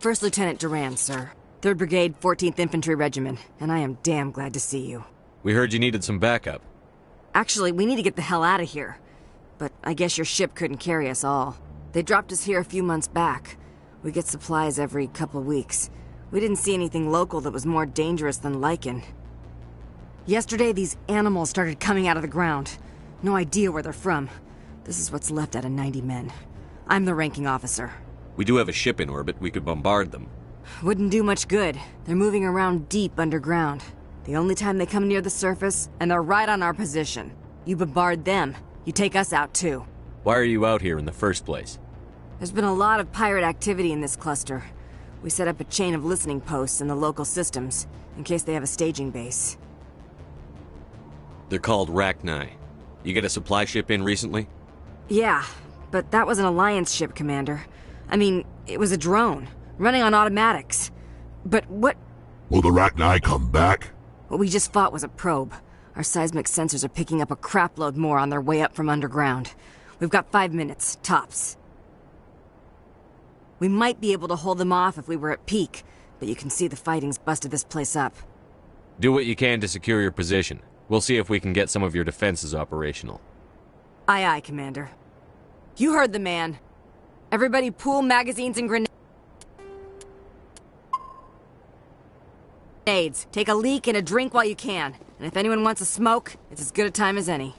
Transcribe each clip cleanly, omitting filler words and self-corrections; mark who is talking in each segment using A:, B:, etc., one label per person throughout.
A: First Lieutenant Duran, sir. 3rd Brigade, 14th Infantry Regiment, and I am damn glad to see you.
B: We heard you needed some backup.
A: Actually, we need to get the hell out of here. But I guess your ship couldn't carry us all. They dropped us here a few months back. We get supplies every couple weeks. We didn't see anything local that was more dangerous than lichen. Yesterday, these animals started coming out of the ground. No idea where they're from. This is what's left out of 90 men. I'm the ranking officer.
B: We do have a ship in orbit. We could bombard them.
A: Wouldn't do much good. They're moving around deep underground. The only time they come near the surface, and they're right on our position. You bombard them, you take us out too.
B: Why are you out here in the first place?
A: There's been a lot of pirate activity in this cluster. We set up a chain of listening posts in the local systems, in case they have a staging base.
B: They're called Rachni. You get a supply ship in recently?
A: Yeah, but that was an Alliance ship, Commander. I mean, it was a drone, running on automatics. But what...
C: Will the Rachni come back?
A: What we just fought was a probe. Our seismic sensors are picking up a crapload more on their way up from underground. We've got 5 minutes, tops. We might be able to hold them off if we were at peak, but you can see the fighting's busted this place up.
B: Do what you can to secure your position. We'll see if we can get some of your defenses operational.
A: Aye, aye, Commander. You heard the man. Everybody pool magazines and grenades. Take a leak and a drink while you can. And if anyone wants a smoke, it's as good a time as any.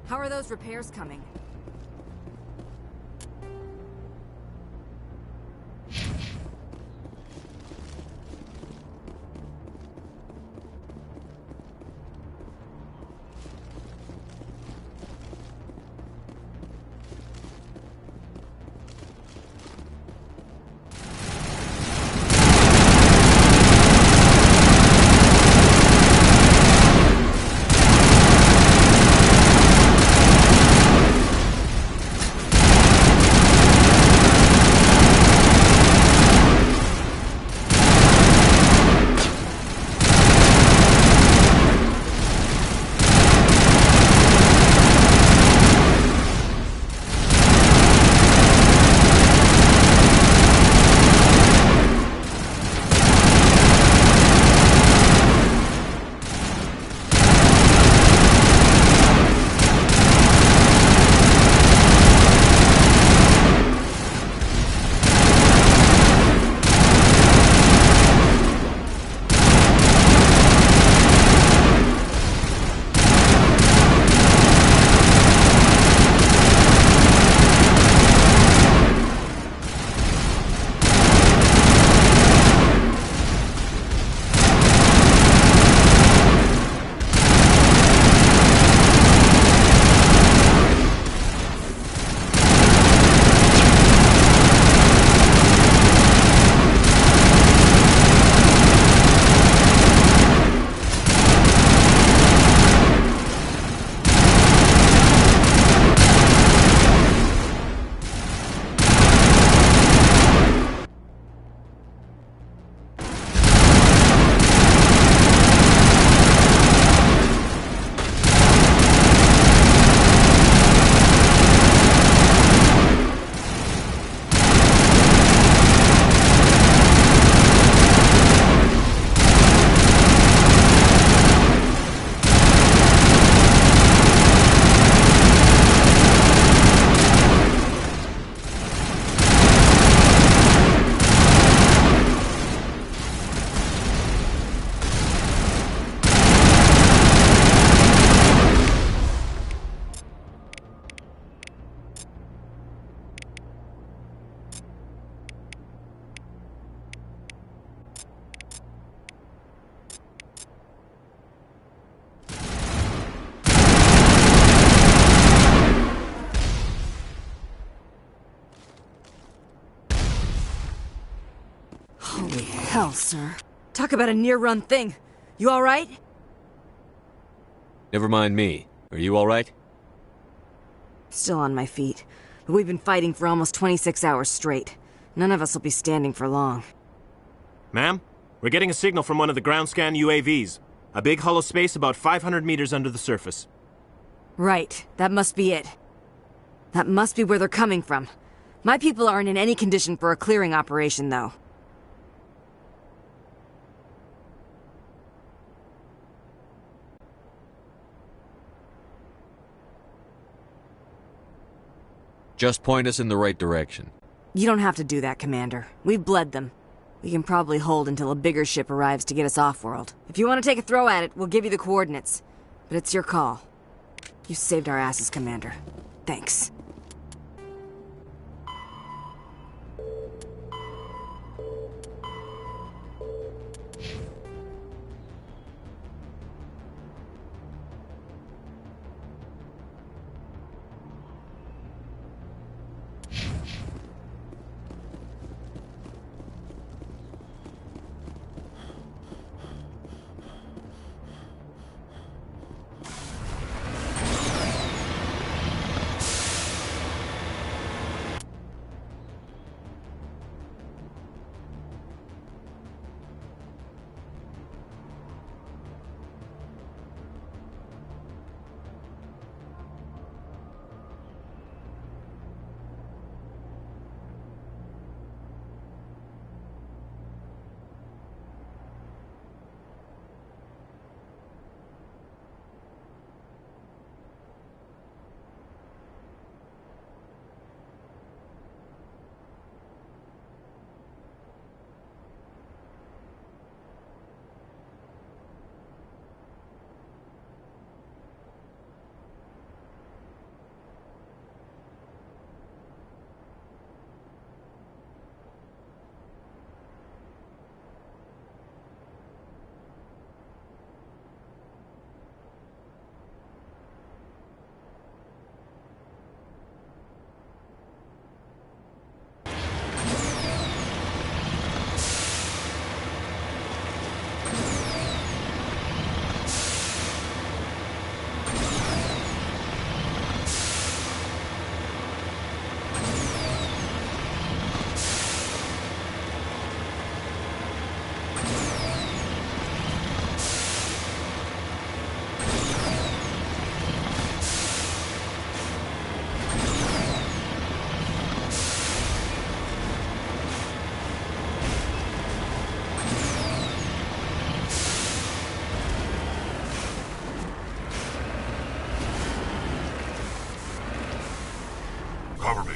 A: How are those repairs coming? hell, sir? Talk about a near-run thing. You alright?
B: Never mind me. Are you alright?
A: Still on my feet. But we've been fighting for almost 26 hours straight. None of us will be standing for long.
D: Ma'am, we're getting a signal from one of the ground scan UAVs. A big hollow space about 500 meters under the surface.
A: Right. That must be it. That must be where they're coming from. My people aren't in any condition for a clearing operation, though.
B: Just point us in the right direction.
A: You don't have to do that, Commander. We've bled them. We can probably hold until a bigger ship arrives to get us off-world. If you want to take a throw at it, we'll give you the coordinates. But it's your call. You saved our asses, Commander. Thanks.
C: Cover me.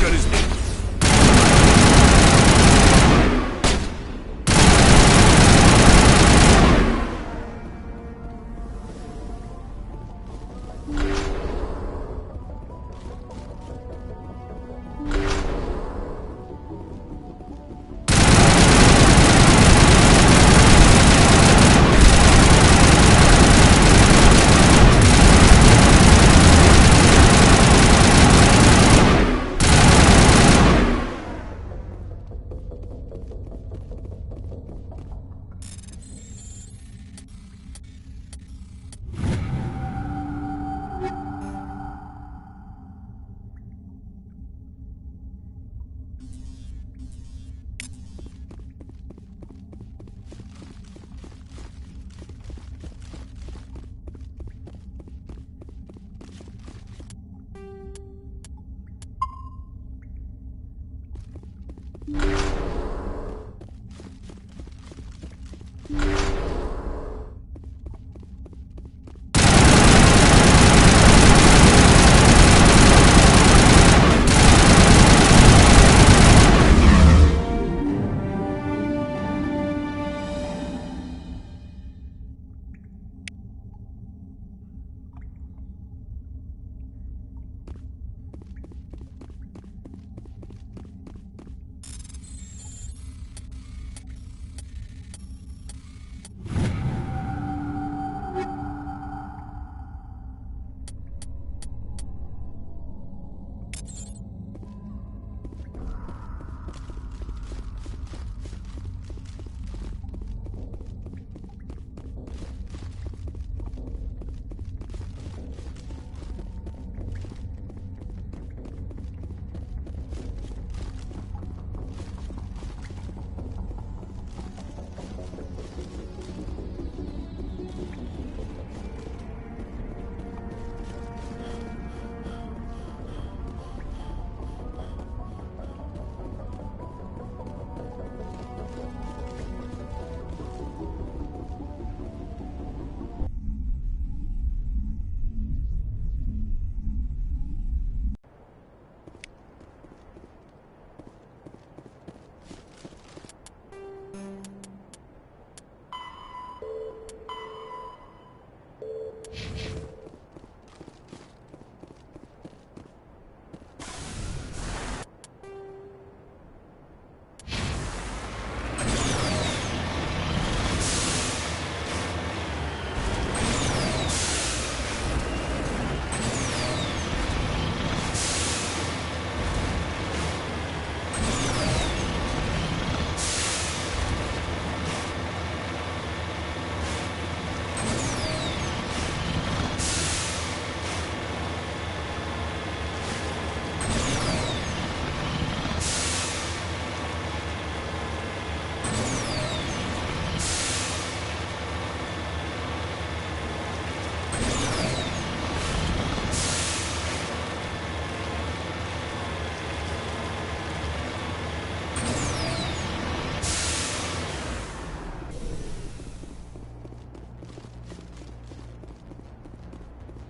C: Got his name.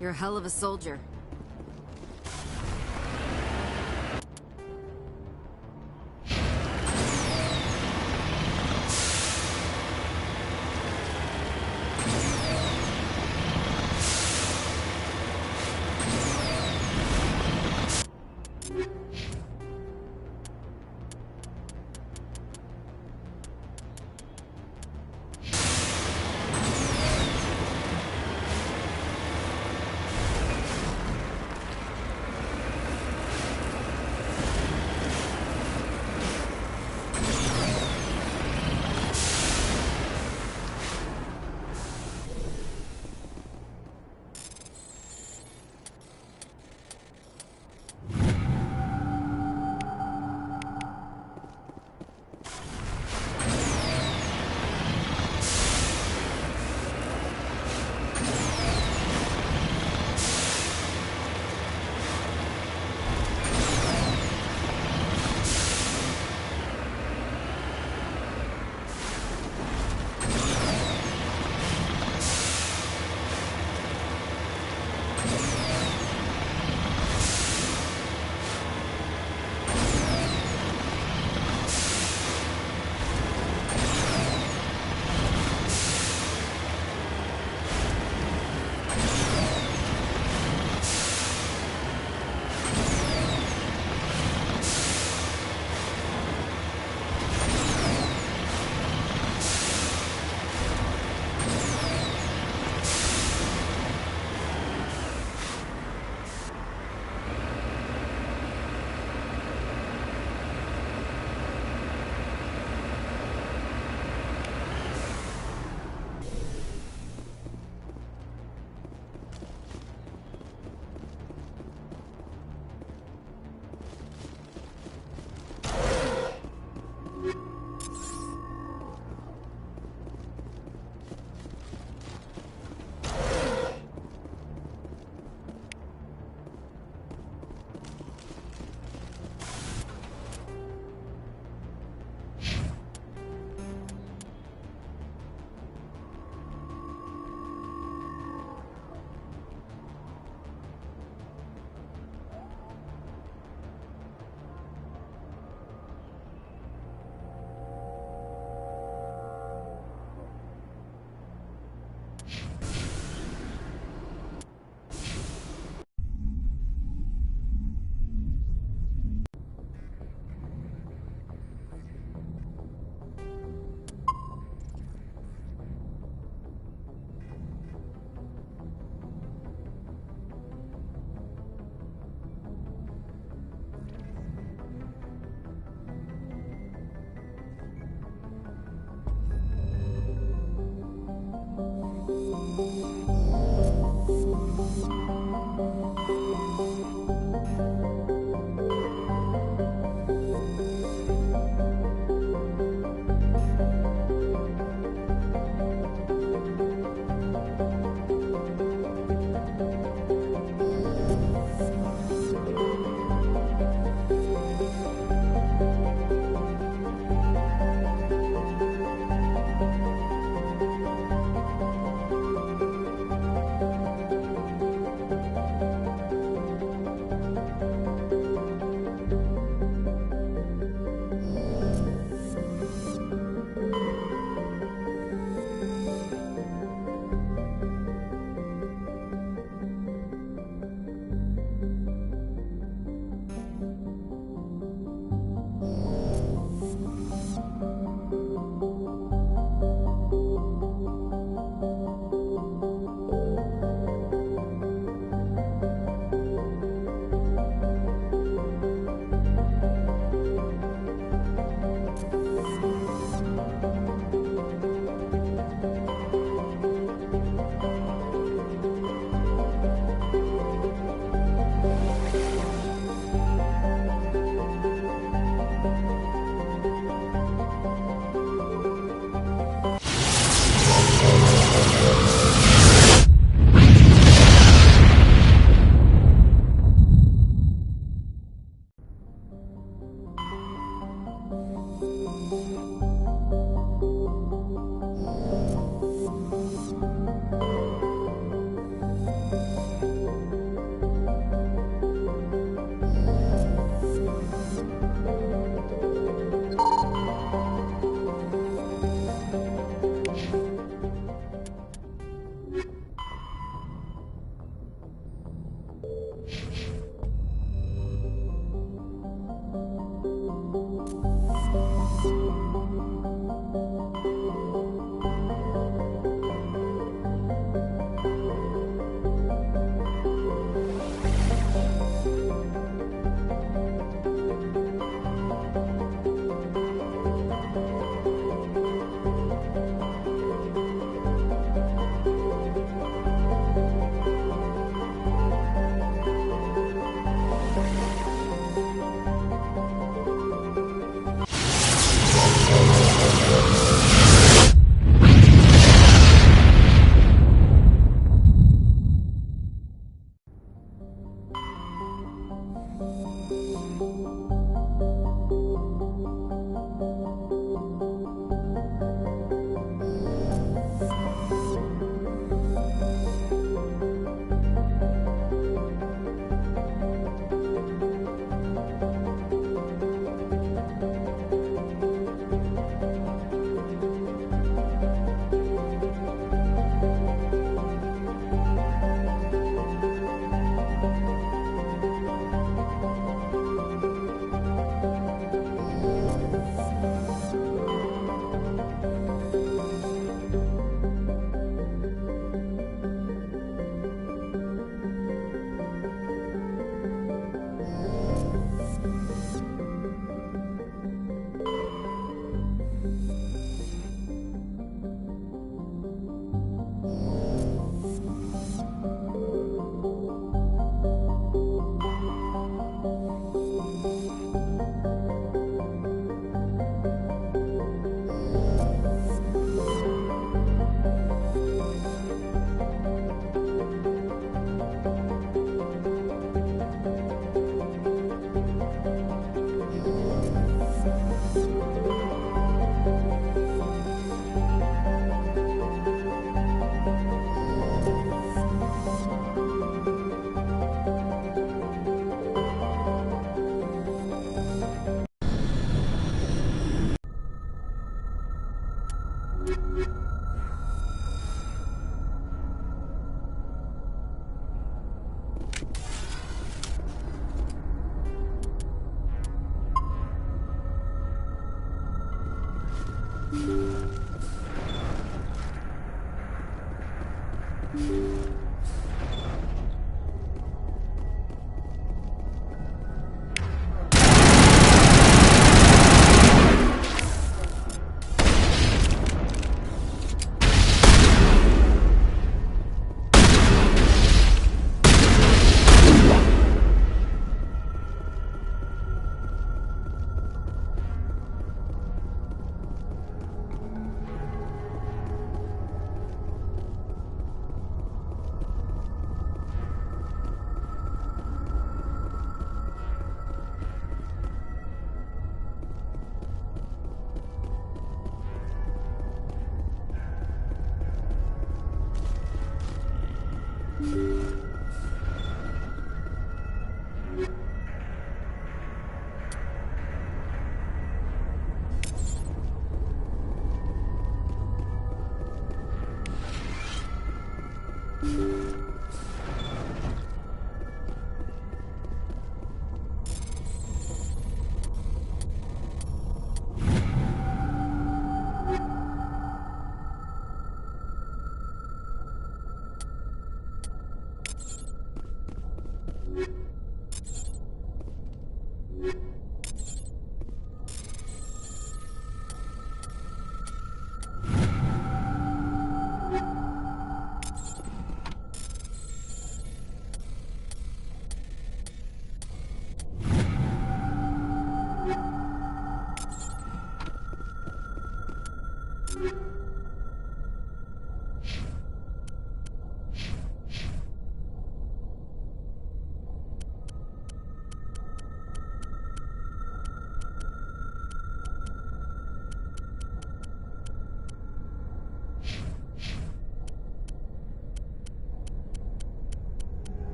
A: You're a hell of a soldier.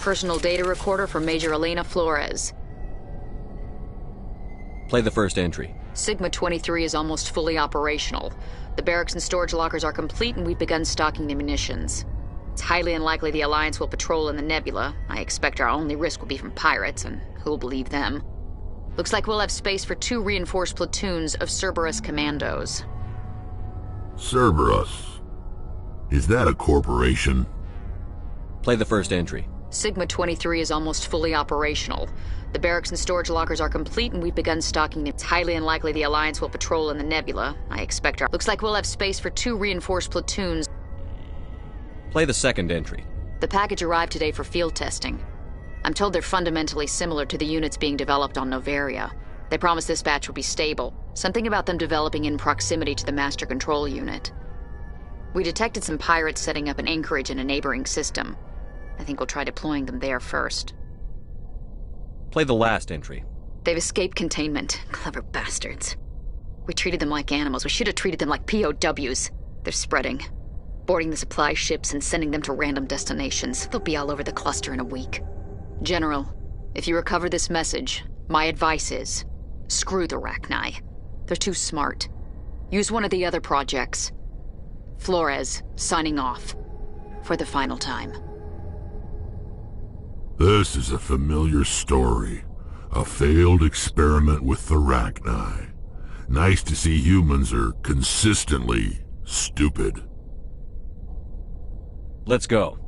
E: Personal data recorder for Major Elena Flores.
B: Play the first entry.
E: Sigma 23 is almost fully operational. The barracks and storage lockers are complete, and we've begun stocking the munitions. It's highly unlikely the Alliance will patrol in the nebula. I expect our only risk will be from pirates, and who'll believe them? Looks like we'll have space for 2 reinforced platoons of Cerberus commandos.
C: Cerberus. Is that a corporation?
B: Play the first entry.
E: Sigma 23 is almost fully operational. The barracks and storage lockers are complete, and we've begun stocking them. It's highly unlikely the Alliance will patrol in the nebula. I expect our... Looks like we'll have space for 2 reinforced platoons.
B: Play the second entry.
E: The package arrived today for field testing. I'm told they're fundamentally similar to the units being developed on Novaria. They promise this batch will be stable. Something about them developing in proximity to the master control unit. We detected some pirates setting up an anchorage in a neighboring system. I think we'll try deploying them there first.
B: Play the last entry.
E: They've escaped containment. Clever bastards. We treated them like animals. We should have treated them like POWs. They're spreading. Boarding the supply ships and sending them to random destinations. They'll be all over the cluster in a week. General, if you recover this message, my advice is, screw the Rachni. They're too smart. Use one of the other projects. Flores, signing off. For the final time.
C: This is a familiar story. A failed experiment with the Rachni. Nice to see humans are consistently stupid.
B: Let's go.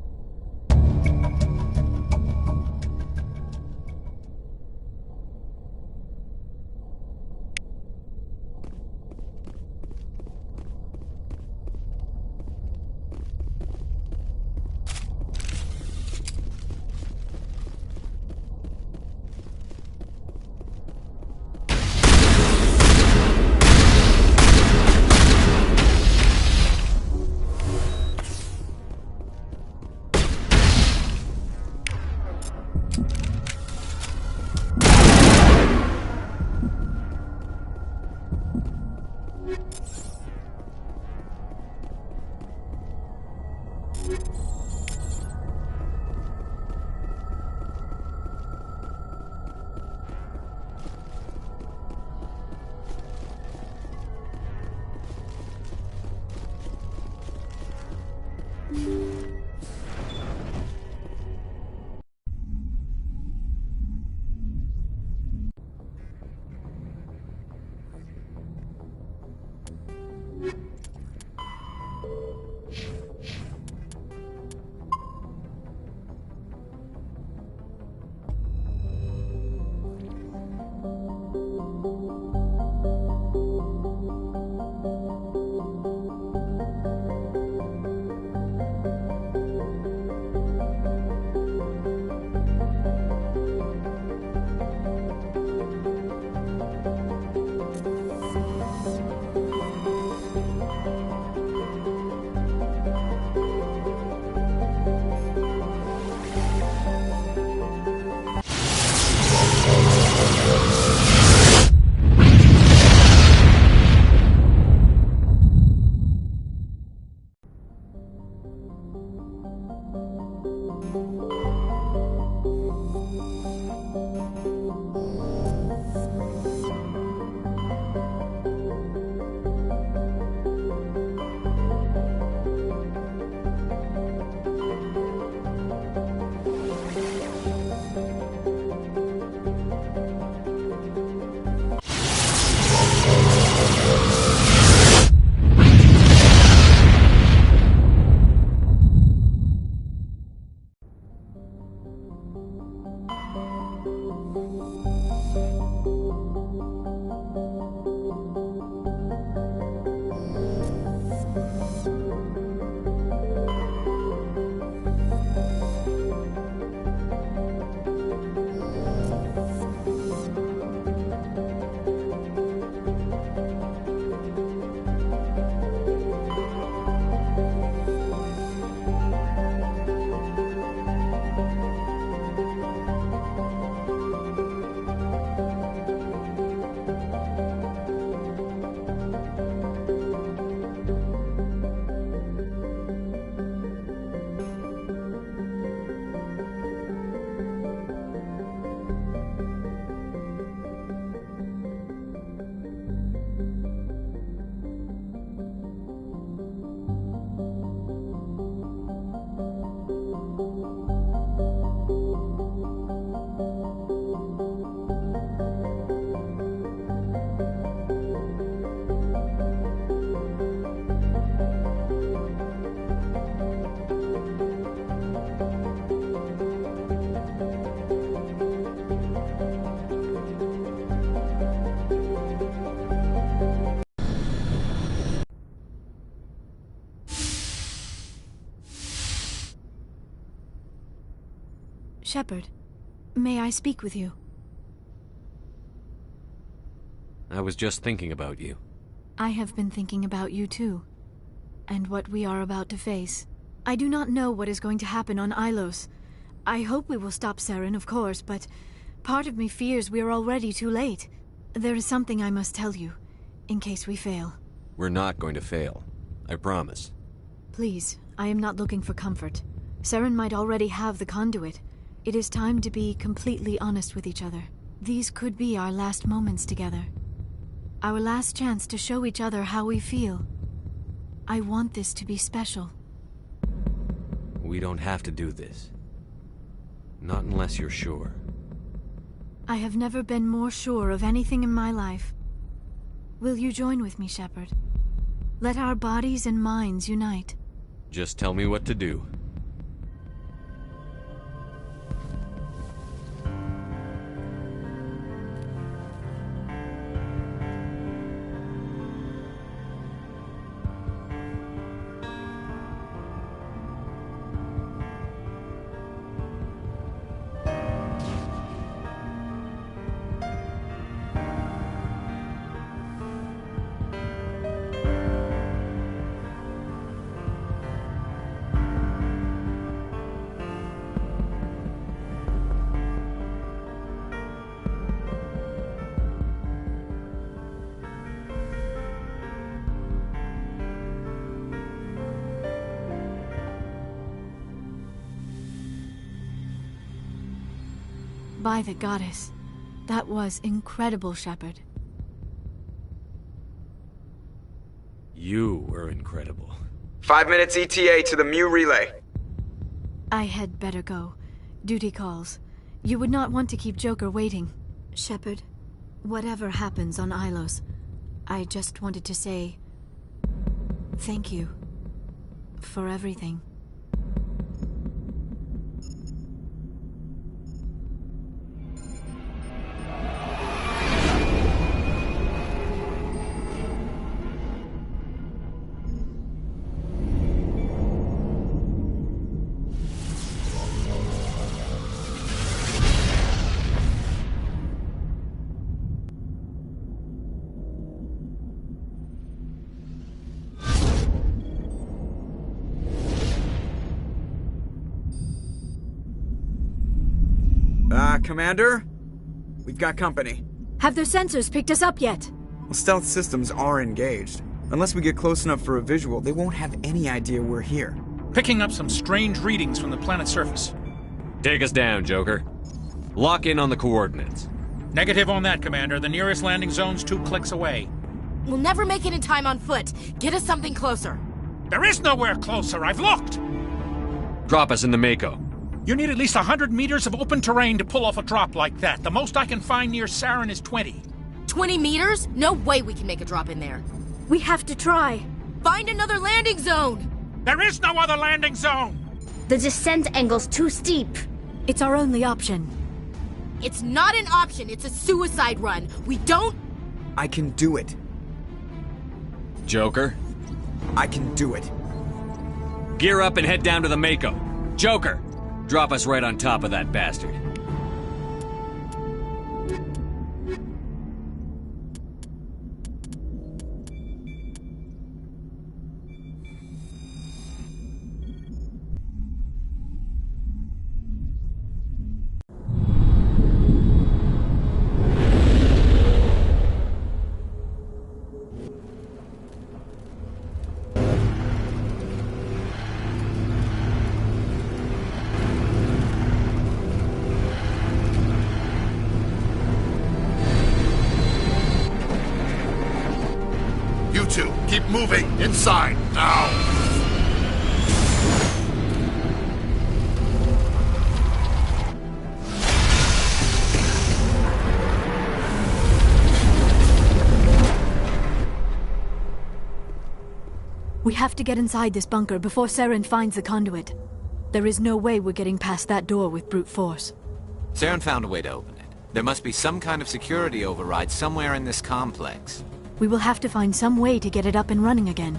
F: Shepard, may I speak with you?
B: I was just thinking about you.
F: I have been thinking about you too, and what we are about to face. I do not know what is going to happen on Ilos. I hope we will stop Saren, of course, but part of me fears we are already too late. There is something I must tell you, in case we fail.
B: We're not going to fail. I promise.
F: Please, I am not looking for comfort. Saren might already have the conduit. It is time to be completely honest with each other. These could be our last moments together. Our last chance to show each other how we feel. I want this to be special.
B: We don't have to do this. Not unless you're sure.
F: I have never been more sure of anything in my life. Will you join with me, Shepard? Let our bodies and minds unite.
B: Just tell me what to do.
F: By the goddess. That was incredible, Shepard.
B: You were incredible.
G: 5 minutes ETA to the ME relay.
F: I had better go. Duty calls. You would not want to keep Joker waiting. Shepard, whatever happens on Ilos, I just wanted to say thank you for everything.
G: Commander? We've got company.
F: Have their sensors picked us up yet?
G: Well, stealth systems are engaged. Unless we get close enough for a visual, they won't have any idea we're here.
H: Picking up some strange readings from the planet's surface.
B: Take us down, Joker. Lock in on the coordinates.
H: Negative on that, Commander. The nearest landing zone's 2 clicks away.
I: We'll never make it in time on foot. Get us something closer.
H: There is nowhere closer. I've looked.
B: Drop us in the Mako.
H: You need at least 100 meters of open terrain to pull off a drop like that. The most I can find near Saren is 20.
I: 20 meters? No way we can make a drop in there.
F: We have to try.
I: Find another landing zone!
H: There is no other landing zone!
J: The descent angle's too steep.
F: It's our only option.
I: It's not an option, it's a suicide run. We don't...
G: I can do it.
B: Joker?
G: I can do it.
B: Gear up and head down to the Mako. Joker! Drop us right on top of that bastard.
C: Keep moving! Inside! Now!
F: We have to get inside this bunker before Saren finds the conduit. There is no way we're getting past that door with brute force.
K: Saren found a way to open it. There must be some kind of security override somewhere in this complex.
F: We will have to find some way to get it up and running again.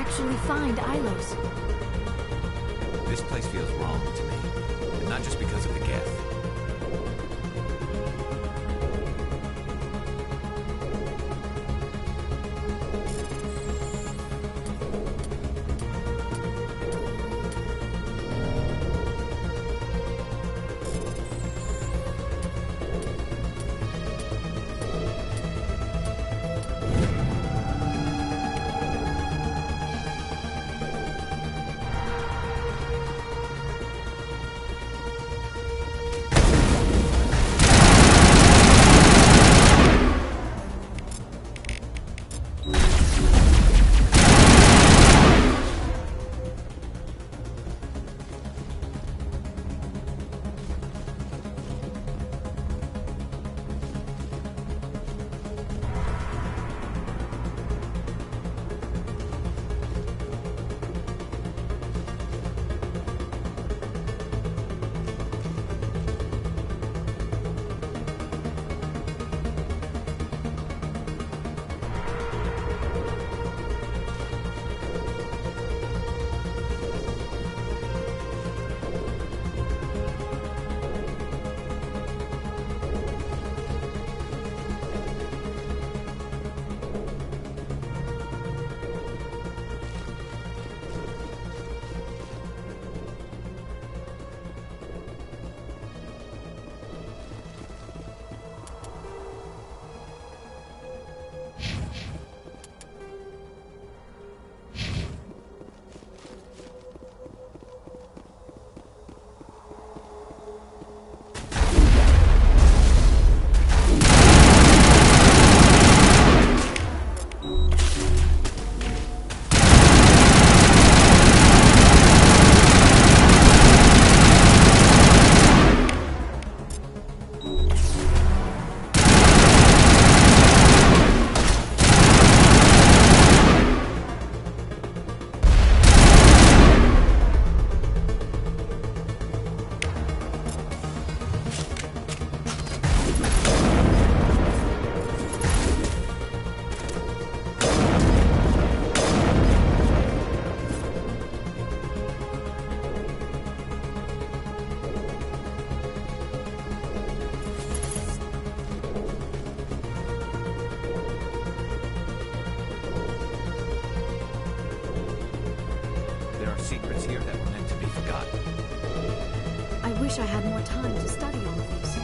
F: actually find Ilos.
K: This place feels wrong to me. And not just because of the Geth. Secrets here that were meant to be forgotten.
F: I wish I had more time to study all of this.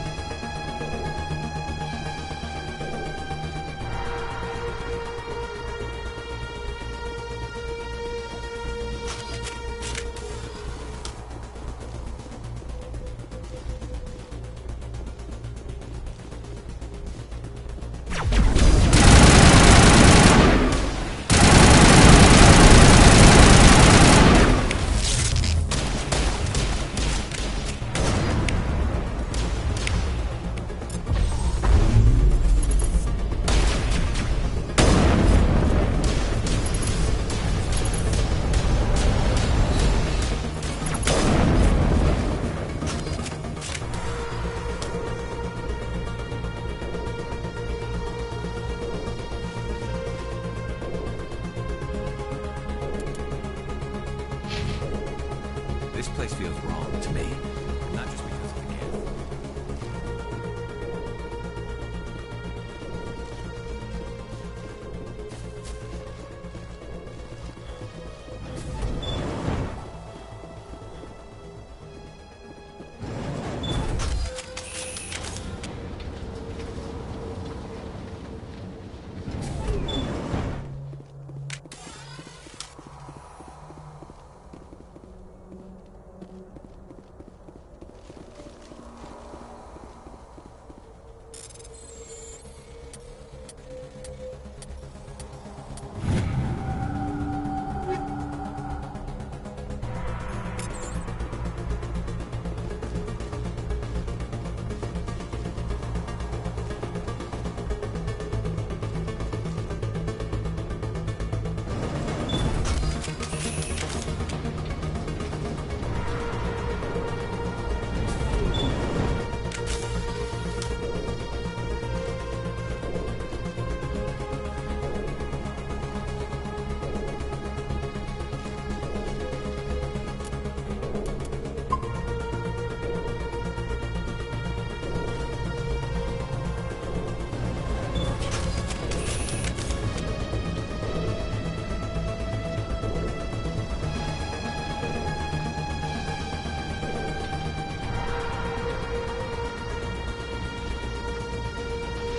K: This place feels wrong to me. Not just because of the Geth.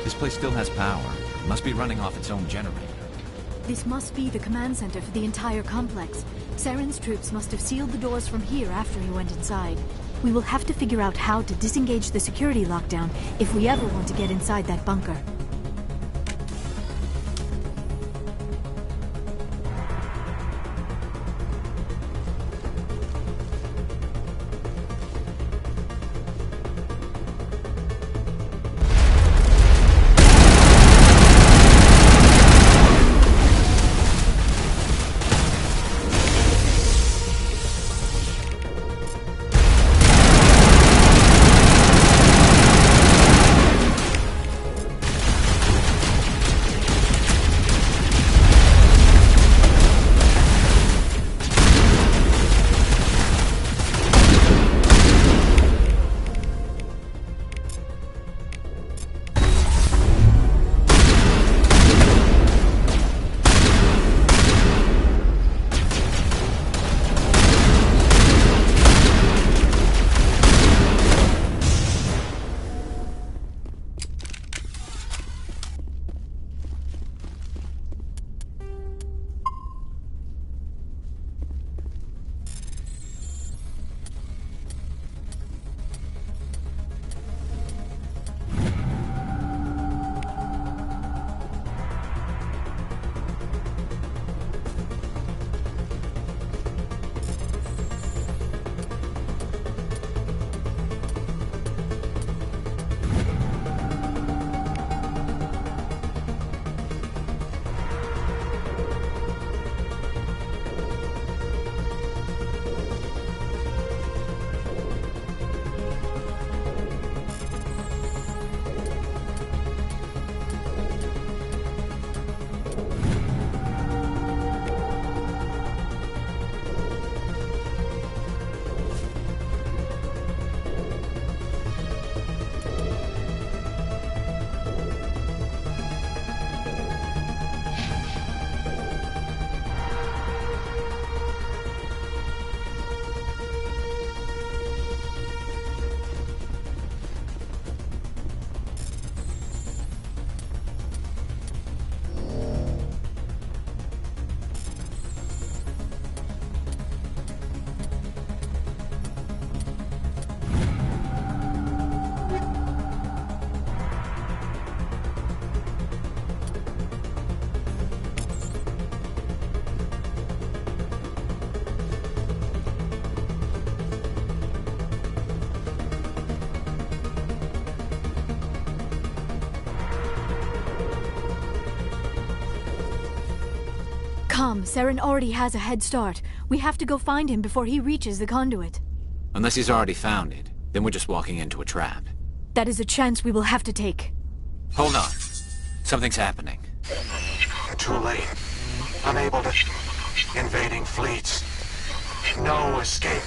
K: This place still has power. It must be running off its own generator.
F: This must be the command center for the entire complex. Saren's troops must have sealed the doors from here after he went inside. We will have to figure out how to disengage the security lockdown if we ever want to get inside that bunker. Come, Saren already has a head start. We have to go find him before he reaches the conduit.
K: Unless he's already found it, then we're just walking into a trap.
F: That is a chance we will have to take.
K: Hold on. Something's happening.
L: Too late. Unable to... Invading fleets. No escape.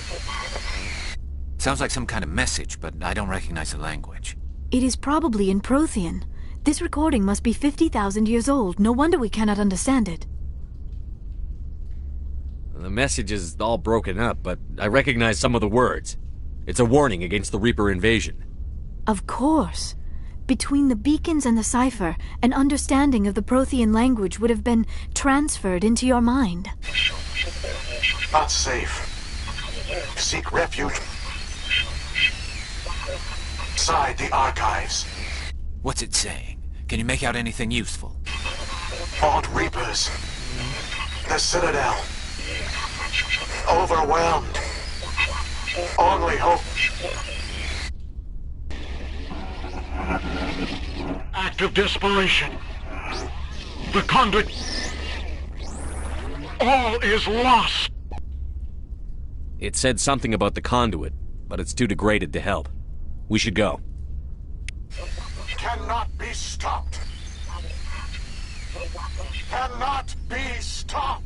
K: Sounds like some kind of message, but I don't recognize the language.
F: It is probably in Prothean. This recording must be 50,000 years old. No wonder we cannot understand it.
B: The message is all broken up, but I recognize some of the words. It's a warning against the Reaper invasion.
F: Of course. Between the beacons and the cipher, an understanding of the Prothean language would have been transferred into your mind.
L: Not safe. Seek refuge inside the archives.
K: What's it saying? Can you make out anything useful?
L: Fought Reapers. The Citadel. Overwhelmed. Only hope. Act of desperation. The conduit. All is lost.
B: It said something about the conduit, but it's too degraded to help. We should go.
L: Cannot be stopped. Cannot be stopped.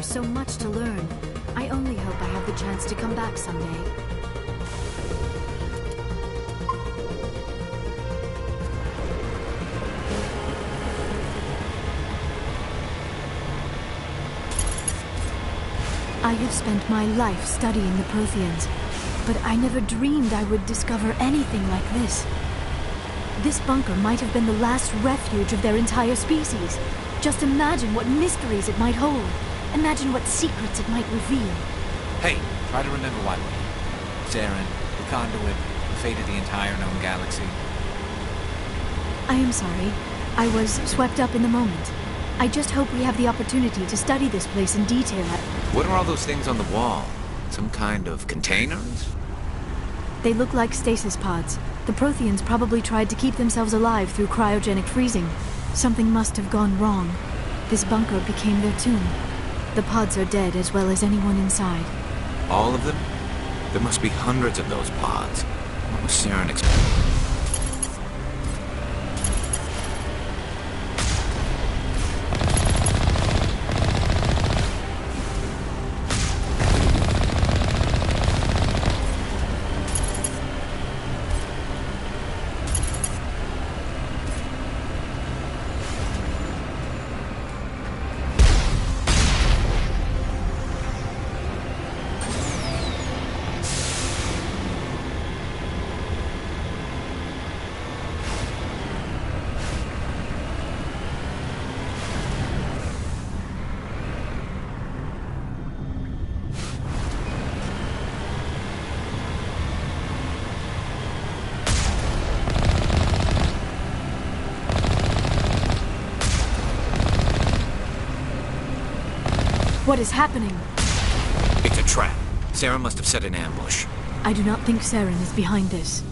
F: so much to learn. I only hope I have the chance to come back someday. I have spent my life studying the Protheans, but I never dreamed I would discover anything like this. This bunker might have been the last refuge of their entire species. Just imagine what mysteries it might hold. Imagine what secrets it might reveal.
K: Hey, try to remember why we're here. Saren, the conduit, the fate of the entire known galaxy.
F: I am sorry. I was swept up in the moment. I just hope we have the opportunity to study this place in detail.
K: What are all those things on the wall? Some kind of containers?
F: They look like stasis pods. The Protheans probably tried to keep themselves alive through cryogenic freezing. Something must have gone wrong. This bunker became their tomb. The pods are dead as well as anyone inside.
K: All of them? There must be hundreds of those pods. What was Saren expecting?
F: What is happening?
K: It's a trap. Saren must have set an ambush.
F: I do not think Saren is behind this.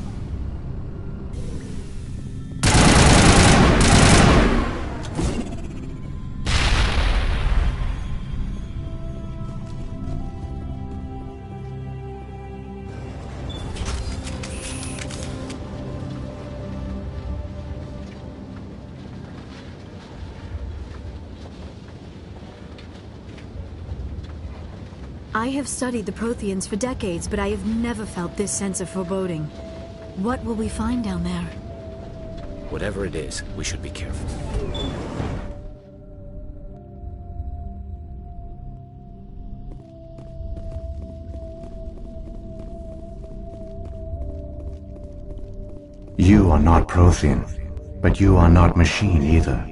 F: I have studied the Protheans for decades, but I have never felt this sense of foreboding. What will we find down there?
K: Whatever it is, we should be careful.
M: You are not Prothean, but you are not machine either.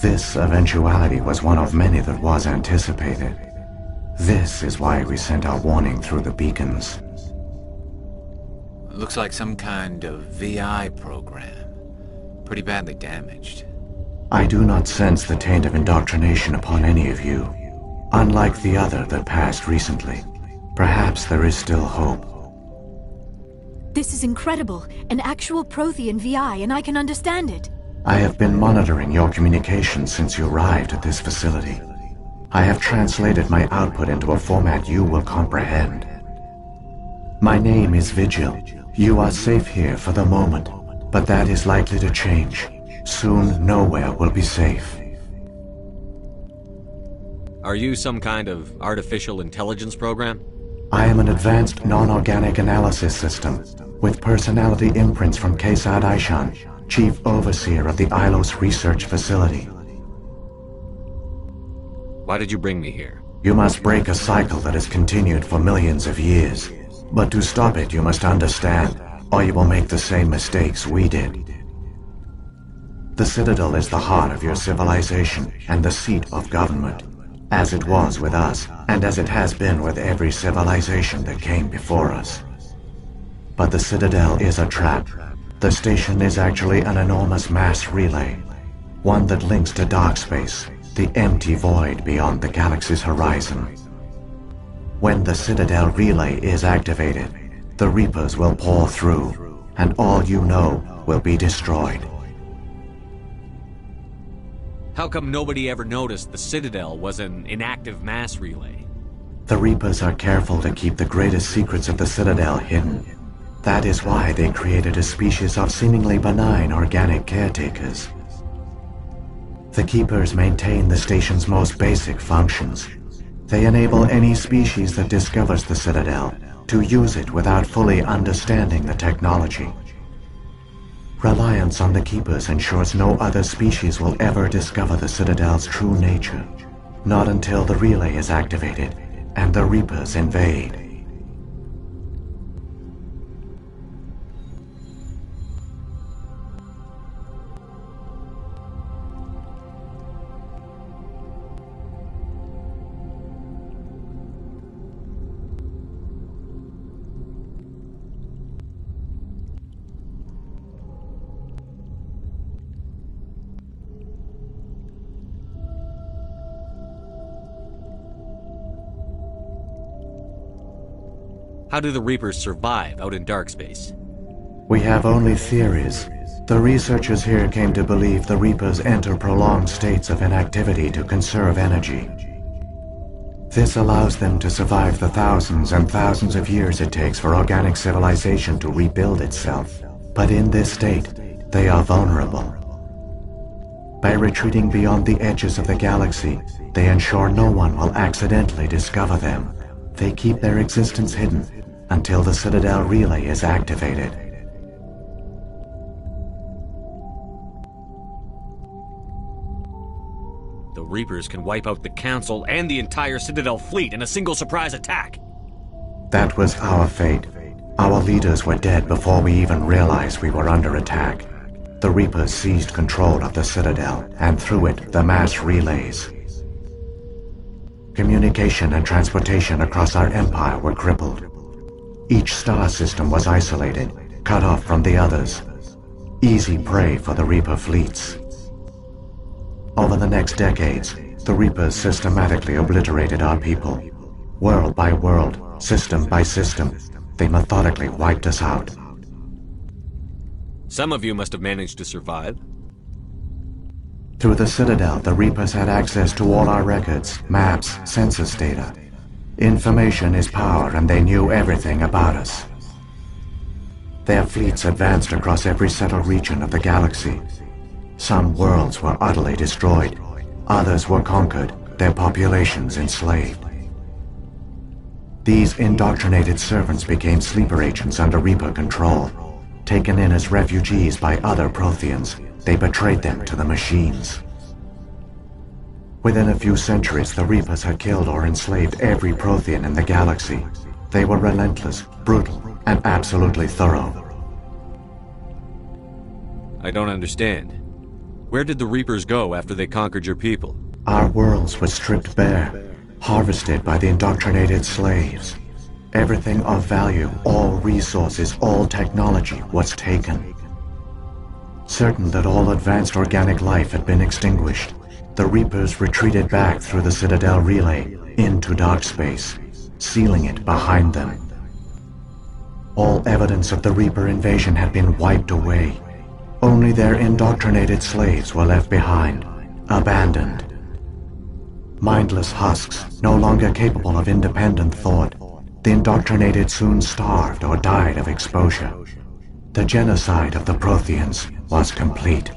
M: This eventuality was one of many that was anticipated. This is why we sent our warning through the beacons.
K: Looks like some kind of VI program. Pretty badly damaged.
M: I do not sense the taint of indoctrination upon any of you. Unlike the other that passed recently. Perhaps there is still hope.
F: This is incredible. An actual Prothean VI, and I can understand it.
M: I have been monitoring your communications since you arrived at this facility. I have translated my output into a format you will comprehend. My name is Vigil. You are safe here for the moment, but that is likely to change. Soon, nowhere will be safe.
B: Are you some kind of artificial intelligence program?
M: I am an advanced non-organic analysis system, with personality imprints from Kesad Aishan, Chief Overseer of the Ilos Research Facility.
B: Why did you bring me here?
M: You must break a cycle that has continued for millions of years. But to stop it, you must understand, or you will make the same mistakes we did. The Citadel is the heart of your civilization and the seat of government, as it was with us, and as it has been with every civilization that came before us. But the Citadel is a trap. The station is actually an enormous mass relay, one that links to dark space, the empty void beyond the galaxy's horizon. When the Citadel relay is activated, the Reapers will pour through, and all you know will be destroyed.
B: How come nobody ever noticed the Citadel was an inactive mass relay?
M: The Reapers are careful to keep the greatest secrets of the Citadel hidden. That is why they created a species of seemingly benign organic caretakers. The Keepers maintain the station's most basic functions. They enable any species that discovers the Citadel to use it without fully understanding the technology. Reliance on the Keepers ensures no other species will ever discover the Citadel's true nature. Not until the relay is activated and the Reapers invade.
B: How do the Reapers survive out in dark space?
M: We have only theories. The researchers here came to believe the Reapers enter prolonged states of inactivity to conserve energy. This allows them to survive the thousands and thousands of years it takes for organic civilization to rebuild itself. But in this state, they are vulnerable. By retreating beyond the edges of the galaxy, they ensure no one will accidentally discover them. They keep their existence hidden until the Citadel relay is activated.
B: The Reapers can wipe out the Council and the entire Citadel fleet in a single surprise attack.
M: That was our fate. Our leaders were dead before we even realized we were under attack. The Reapers seized control of the Citadel, and through it, the mass relays. Communication and transportation across our empire were crippled. Each star system was isolated, cut off from the others. Easy prey for the Reaper fleets. Over the next decades, the Reapers systematically obliterated our people. World by world, system by system, they methodically wiped us out.
B: Some of you must have managed to survive.
M: Through the Citadel, the Reapers had access to all our records, maps, census data. Information is power, and they knew everything about us. Their fleets advanced across every settled region of the galaxy. Some worlds were utterly destroyed. Others were conquered, their populations enslaved. These indoctrinated servants became sleeper agents under Reaper control. Taken in as refugees by other Protheans, they betrayed them to the machines. Within a few centuries, the Reapers had killed or enslaved every Prothean in the galaxy. They were relentless, brutal, and absolutely thorough.
B: I don't understand. Where did the Reapers go after they conquered your people?
M: Our worlds were stripped bare, harvested by the indoctrinated slaves. Everything of value, all resources, all technology was taken. Certain that all advanced organic life had been extinguished, the Reapers retreated back through the Citadel relay into dark space, sealing it behind them. All evidence of the Reaper invasion had been wiped away. Only their indoctrinated slaves were left behind, abandoned. Mindless husks, no longer capable of independent thought, the indoctrinated soon starved or died of exposure. The genocide of the Protheans was complete.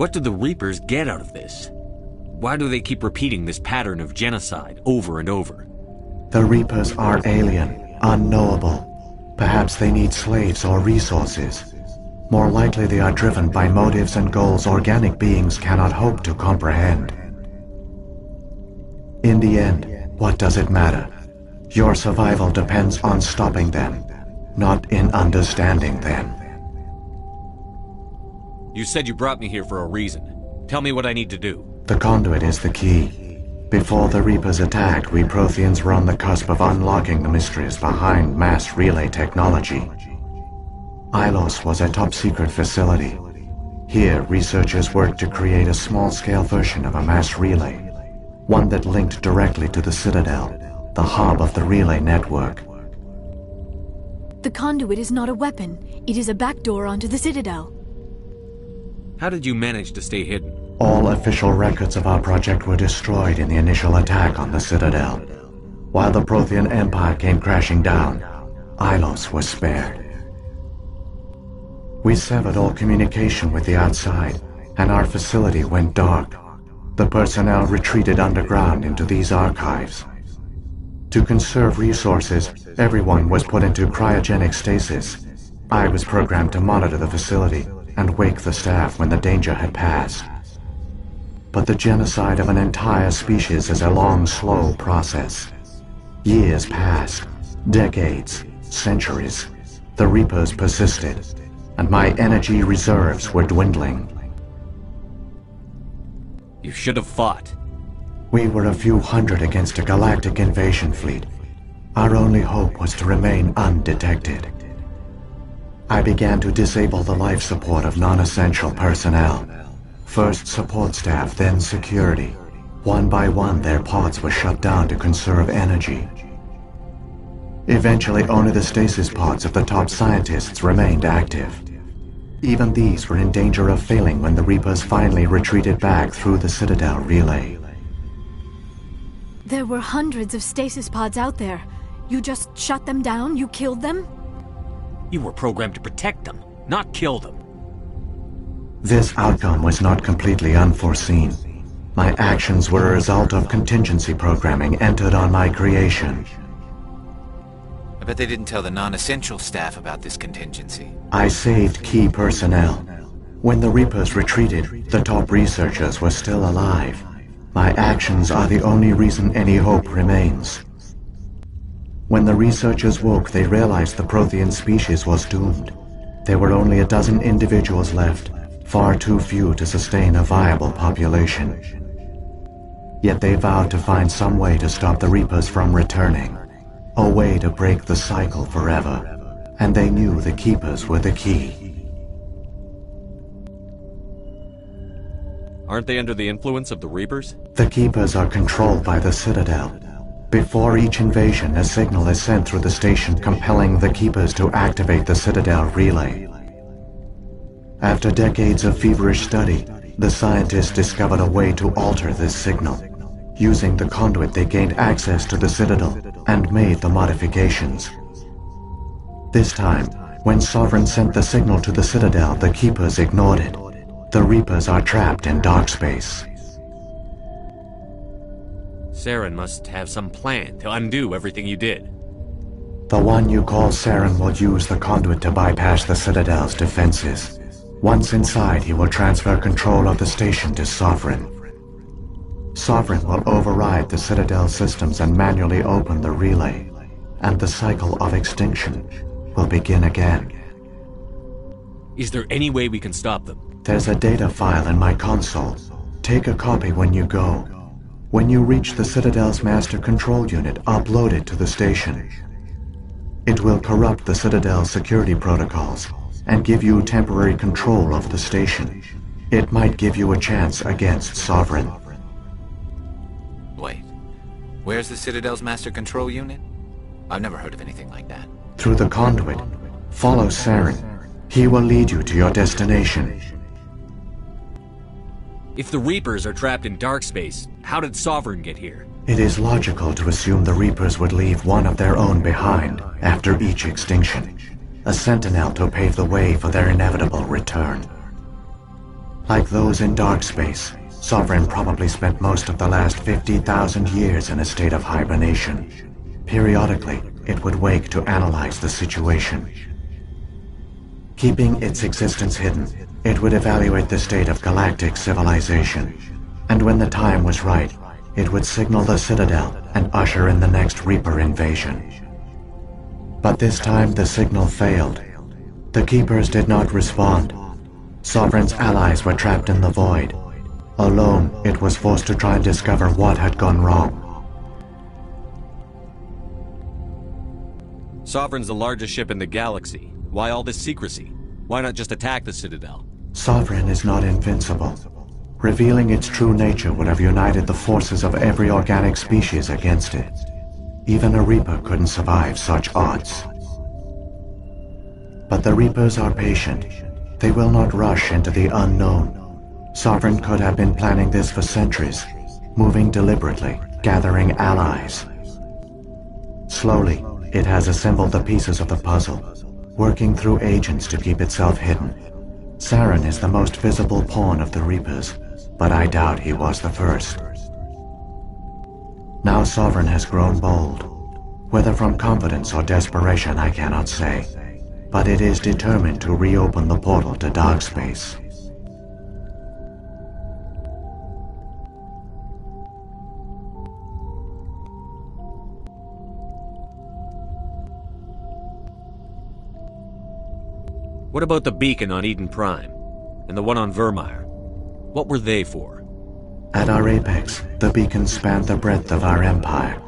B: What do the Reapers get out of this? Why do they keep repeating this pattern of genocide over and over?
M: The Reapers are alien, unknowable. Perhaps they need slaves or resources. More likely they are driven by motives and goals organic beings cannot hope to comprehend. In the end, what does it matter? Your survival depends on stopping them, not in understanding them.
B: You said you brought me here for a reason. Tell me what I need to do.
M: The conduit is the key. Before the Reapers attacked, we Protheans were on the cusp of unlocking the mysteries behind mass relay technology. Ilos was a top-secret facility. Here, researchers worked to create a small-scale version of a mass relay, one that linked directly to the Citadel, the hub of the relay network.
F: The conduit is not a weapon. It is a backdoor onto the Citadel.
B: How did you manage to stay hidden?
M: All official records of our project were destroyed in the initial attack on the Citadel. While the Prothean Empire came crashing down, Ilos was spared. We severed all communication with the outside, and our facility went dark. the personnel retreated underground into these archives. To conserve resources, everyone was put into cryogenic stasis. I was programmed to monitor the facility and wake the staff when the danger had passed. But the genocide of an entire species is a long, slow process. Years passed, decades, centuries. The Reapers persisted, and my energy reserves were dwindling.
B: You should have fought.
M: We were a few hundred against a galactic invasion fleet. Our only hope was to remain undetected. I began to disable the life support of non-essential personnel. First support staff, then security. One by one, their pods were shut down to conserve energy. Eventually, only the stasis pods of the top scientists remained active. Even these were in danger of failing when the Reapers finally retreated back through the Citadel relay.
F: There were hundreds of stasis pods out there. You just shut them down? You killed them?
B: You were programmed to protect them, not kill them.
M: This outcome was not completely unforeseen. My actions were a result of contingency programming entered on my creation.
K: I bet they didn't tell the non-essential staff about this contingency.
M: I saved key personnel. When the Reapers retreated, the top researchers were still alive. My actions are the only reason any hope remains. When the researchers woke, they realized the Prothean species was doomed. There were only a dozen individuals left, far too few to sustain a viable population. Yet they vowed to find some way to stop the Reapers from returning. A way to break the cycle forever. And they knew the Keepers were the key.
B: Aren't they under the influence of the Reapers?
M: The Keepers are controlled by the Citadel. Before each invasion, a signal is sent through the station compelling the Keepers to activate the Citadel relay. After decades of feverish study, the scientists discovered a way to alter this signal. Using the conduit, they gained access to the Citadel and made the modifications. This time, when Sovereign sent the signal to the Citadel, the Keepers ignored it. The Reapers are trapped in dark space.
B: Saren must have some plan to undo everything you did.
M: The one you call Saren will use the conduit to bypass the Citadel's defenses. Once inside, he will transfer control of the station to Sovereign. Sovereign will override the Citadel systems and manually open the relay, and the cycle of extinction will begin again.
B: Is there any way we can stop them?
M: There's a data file in my console. Take a copy when you go. When you reach the Citadel's master control unit, upload it to the station. It will corrupt the Citadel's security protocols and give you temporary control of the station. It might give you a chance against Sovereign.
K: Wait, where's the Citadel's master control unit? I've never heard of anything like that.
M: Through the conduit, follow Saren. He will lead you to your destination.
B: If the Reapers are trapped in dark space, how did Sovereign get here?
M: It is logical to assume the Reapers would leave one of their own behind after each extinction. A sentinel to pave the way for their inevitable return. Like those in dark space, Sovereign probably spent most of the last 50,000 years in a state of hibernation. Periodically, it would wake to analyze the situation. Keeping its existence hidden, it would evaluate the state of galactic civilization. And when the time was right, it would signal the Citadel and usher in the next Reaper invasion. But this time the signal failed. The Keepers did not respond. Sovereign's allies were trapped in the void. Alone, it was forced to try and discover what had gone wrong.
B: Sovereign's the largest ship in the galaxy. Why all this secrecy? Why not just attack the Citadel?
M: Sovereign is not invincible. Revealing its true nature would have united the forces of every organic species against it. Even a Reaper couldn't survive such odds. But the Reapers are patient. They will not rush into the unknown. Sovereign could have been planning this for centuries, moving deliberately, gathering allies. Slowly, it has assembled the pieces of the puzzle, working through agents to keep itself hidden. Saren is the most visible pawn of the Reapers, but I doubt he was the first. Now Sovereign has grown bold. Whether from confidence or desperation, I cannot say, but it is determined to reopen the portal to dark space.
B: What about the beacon on Eden Prime? And the one on Vermeer? What were they for?
M: At our apex, the beacons spanned the breadth of our empire.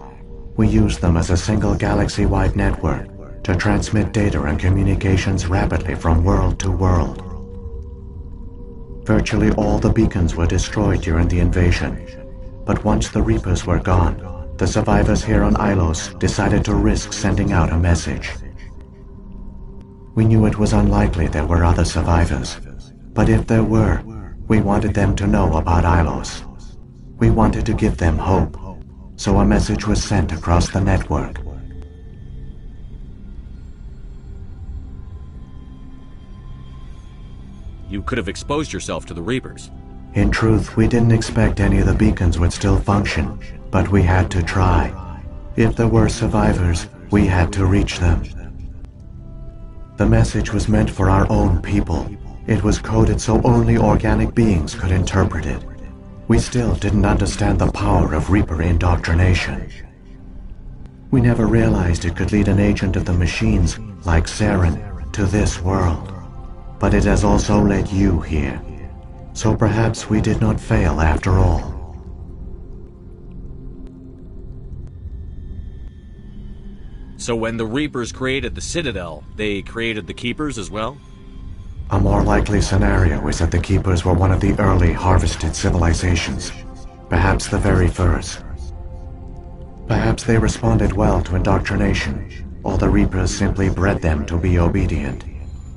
M: We used them as a single galaxy-wide network to transmit data and communications rapidly from world to world. Virtually all the beacons were destroyed during the invasion, but once the Reapers were gone, the survivors here on Ilos decided to risk sending out a message. We knew it was unlikely there were other survivors, but if there were, we wanted them to know about Ilos. We wanted to give them hope, so a message was sent across the network.
B: You could have exposed yourself to the Reapers.
M: In truth, we didn't expect any of the beacons would still function, but we had to try. If there were survivors, we had to reach them. The message was meant for our own people. It was coded so only organic beings could interpret it. We still didn't understand the power of Reaper indoctrination. We never realized it could lead an agent of the machines, like Saren, to this world. But it has also led you here. So perhaps we did not fail after all.
B: So when the Reapers created the Citadel, they created the Keepers as well?
M: A more likely scenario is that the Keepers were one of the early harvested civilizations, perhaps the very first. Perhaps they responded well to indoctrination, or the Reapers simply bred them to be obedient.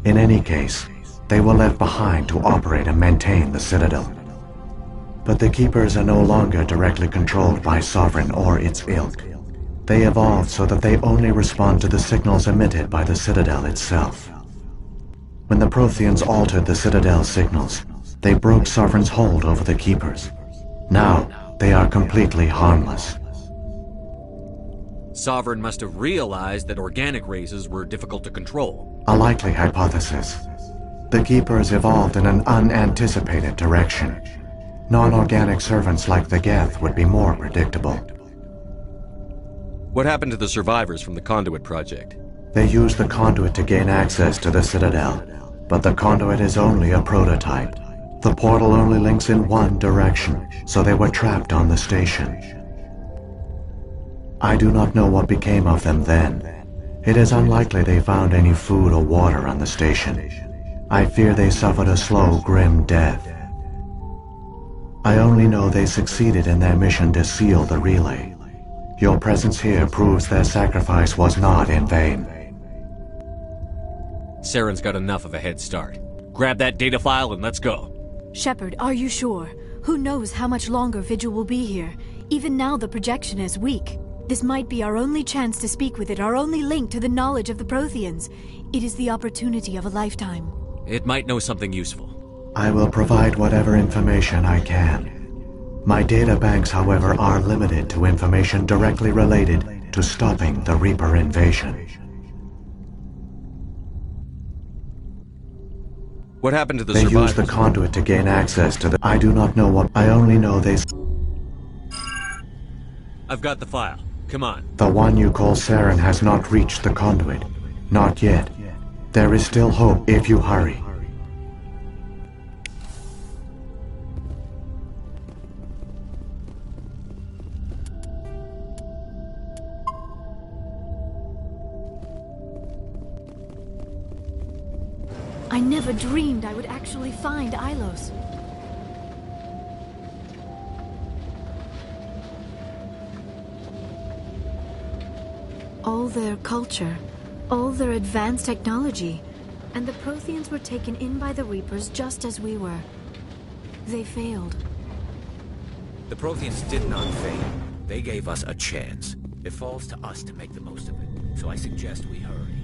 M: In any case, they were left behind to operate and maintain the Citadel. But the Keepers are no longer directly controlled by Sovereign or its ilk. They evolved so that they only respond to the signals emitted by the Citadel itself. When the Protheans altered the Citadel's signals, they broke Sovereign's hold over the Keepers. Now, they are completely harmless.
B: Sovereign must have realized that organic races were difficult to control.
M: A likely hypothesis. The Keepers evolved in an unanticipated direction. Non-organic servants like the Geth would be more predictable.
B: What happened to the survivors from the Conduit project?
M: They used the Conduit to gain access to the Citadel, but the Conduit is only a prototype. The portal only links in one direction, so they were trapped on the station. I do not know what became of them then. It is unlikely they found any food or water on the station. I fear they suffered a slow, grim death. I only know they succeeded in their mission to seal the relay. Your presence here proves their sacrifice was not in vain.
B: Saren's got enough of a head start. Grab that data file and let's go.
F: Shepard, are you sure? Who knows how much longer Vigil will be here? Even now the projection is weak. This might be our only chance to speak with it, our only link to the knowledge of the Protheans. It is the opportunity of a lifetime.
B: It might know something useful.
M: I will provide whatever information I can. My data banks, however, are limited to information directly related to stopping the Reaper invasion.
B: What happened to the
M: survivors? They used the Conduit to gain access to the... I do not know what... I only know they...
B: I've got the file. Come on.
M: The one you call Saren has not reached the Conduit. Not yet. There is still hope if you hurry.
F: I never dreamed I would actually find Ilos. All their culture, all their advanced technology, and the Protheans were taken in by the Reapers just as we were. They failed.
K: The Protheans did not fail. They gave us a chance. It falls to us to make the most of it, so I suggest we hurry.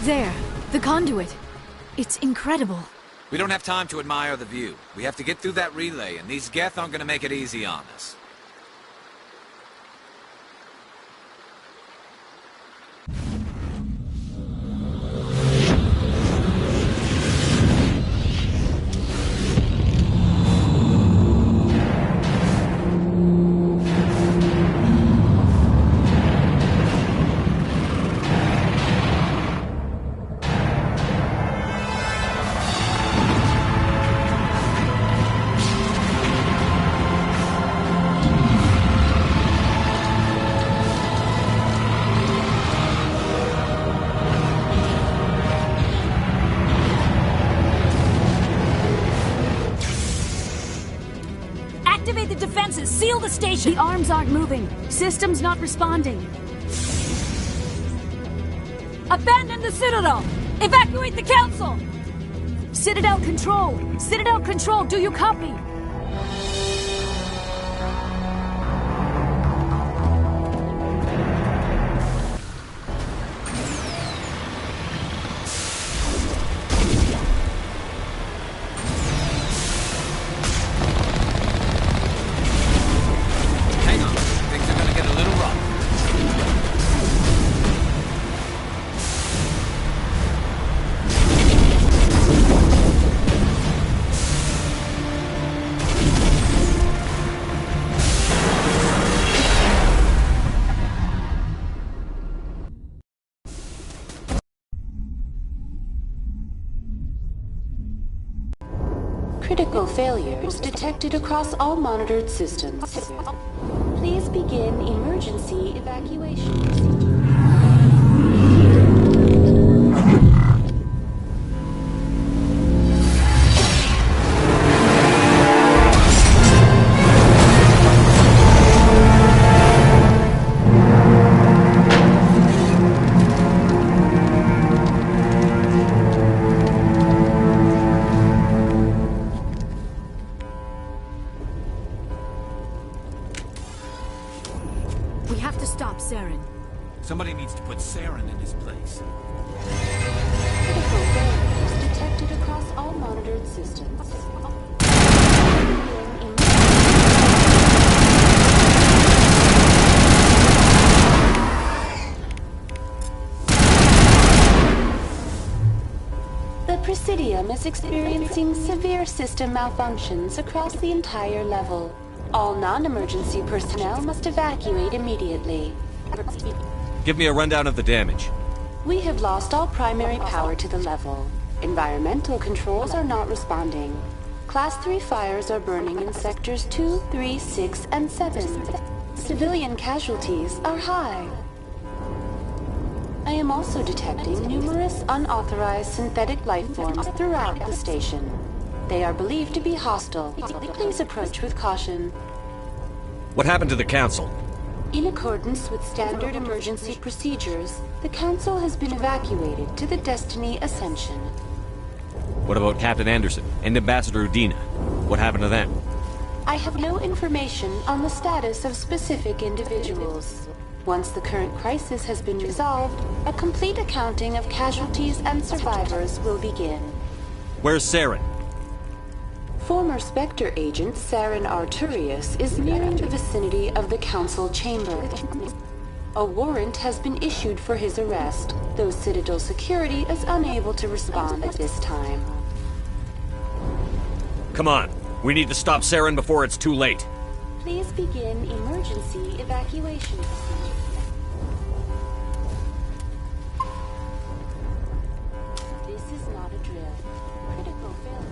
F: There, the conduit. It's incredible.
K: We don't have time to admire the view. We have to get through that relay, and these Geth aren't gonna make it easy on us.
N: Activate the defenses! Seal the station! The arms aren't moving. Systems not responding. Abandon the Citadel! Evacuate the Council! Citadel Control! Citadel Control, do you copy?
O: Critical failures detected across all monitored systems. Please begin emergency evacuation procedure.
N: We have to stop Saren.
K: Somebody needs to put Saren in his place.
O: Critical failures detected across all monitored systems. The Presidium is experiencing severe system malfunctions across the entire level. All non-emergency personnel must evacuate immediately.
B: Give me a rundown of the damage.
O: We have lost all primary power to the level. Environmental controls are not responding. Class 3 fires are burning in sectors 2, 3, 6, and 7. Civilian casualties are high. I am also detecting numerous unauthorized synthetic life forms throughout the station. They are believed to be hostile. Please approach with caution.
B: What happened to the Council?
O: In accordance with standard emergency procedures, the Council has been evacuated to the Destiny Ascension.
B: What about Captain Anderson and Ambassador Udina? What happened to them?
O: I have no information on the status of specific individuals. Once the current crisis has been resolved, a complete accounting of casualties and survivors will begin.
B: Where's Saren?
O: Former Spectre agent Saren Arturius is nearing the vicinity of the Council chamber. A warrant has been issued for his arrest, though Citadel security is unable to respond at this time.
B: Come on. We need to stop Saren before it's too late.
O: Please begin emergency evacuation procedure. This is not a drill. Critical failure.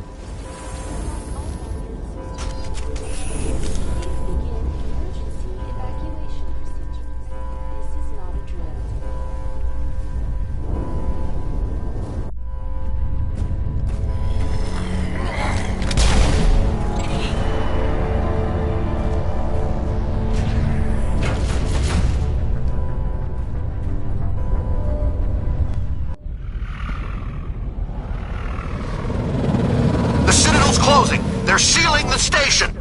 L: They're sealing the station!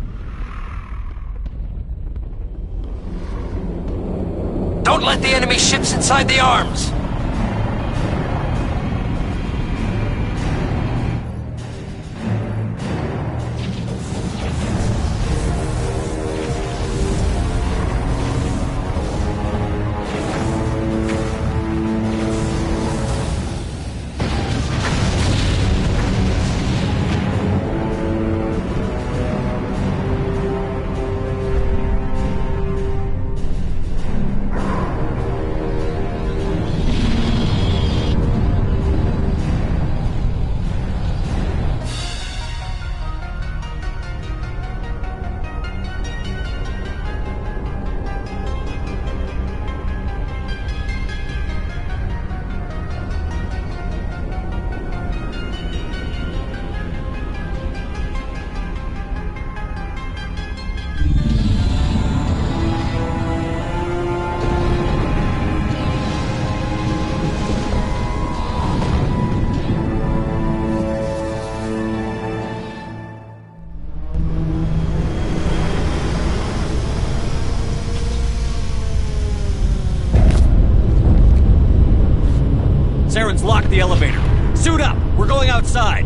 P: Don't let the enemy ships inside the arms!
B: Saren's locked the elevator. Suit up! We're going outside!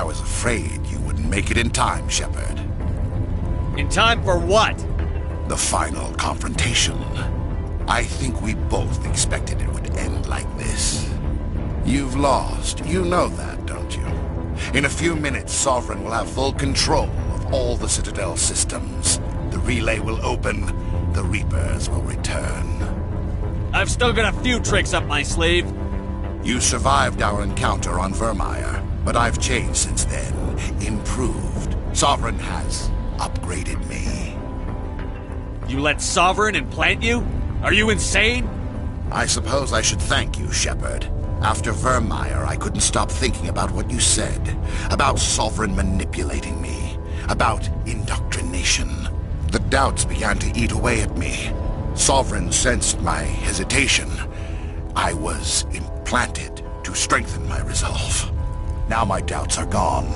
L: I was afraid you wouldn't make it in time, Shepard.
B: In time for what?
L: The final confrontation. I think we both expected it would end like this. You've lost. You know that, don't you? In a few minutes, Sovereign will have full control of all the Citadel systems. The relay will open. The Reapers will return.
B: I've still got a few tricks up my sleeve.
L: You survived our encounter on Vermeer, but I've changed since then. Improved. Sovereign has upgraded me.
B: You let Sovereign implant you? Are you insane?
L: I suppose I should thank you, Shepard. After Vermeer, I couldn't stop thinking about what you said. About Sovereign manipulating me. About indoctrination. The doubts began to eat away at me. Sovereign sensed my hesitation. I was implanted to strengthen my resolve. Now my doubts are gone.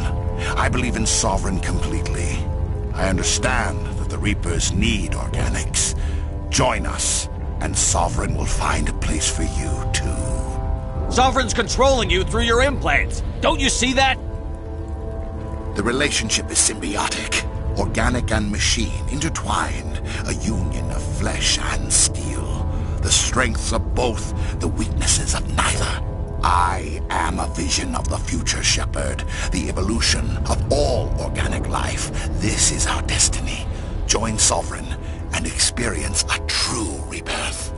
L: I believe in Sovereign completely. I understand that the Reapers need organics. Join us, and Sovereign will find a place for you, too.
B: Sovereign's controlling you through your implants. Don't you see that?
L: The relationship is symbiotic. Organic and machine intertwined. A union of flesh and steel. The strengths of both, the weaknesses of neither. I am a vision of the future, Shepard. The evolution of all organic life. This is our destiny. Join Sovereign and experience a true rebirth.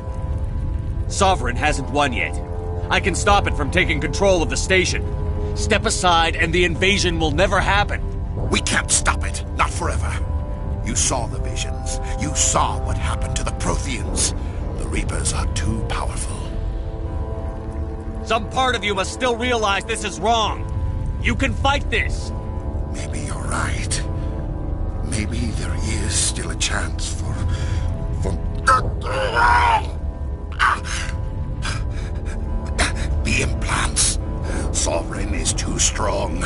B: Sovereign hasn't won yet. I can stop it from taking control of the station. Step aside and the invasion will never happen.
L: We can't stop it. Not forever. You saw the visions. You saw what happened to the Protheans. The Reapers are too powerful.
B: Some part of you must still realize this is wrong. You can fight this.
L: Maybe you're right. Maybe there is still a chance for... The implants. Sovereign is too strong.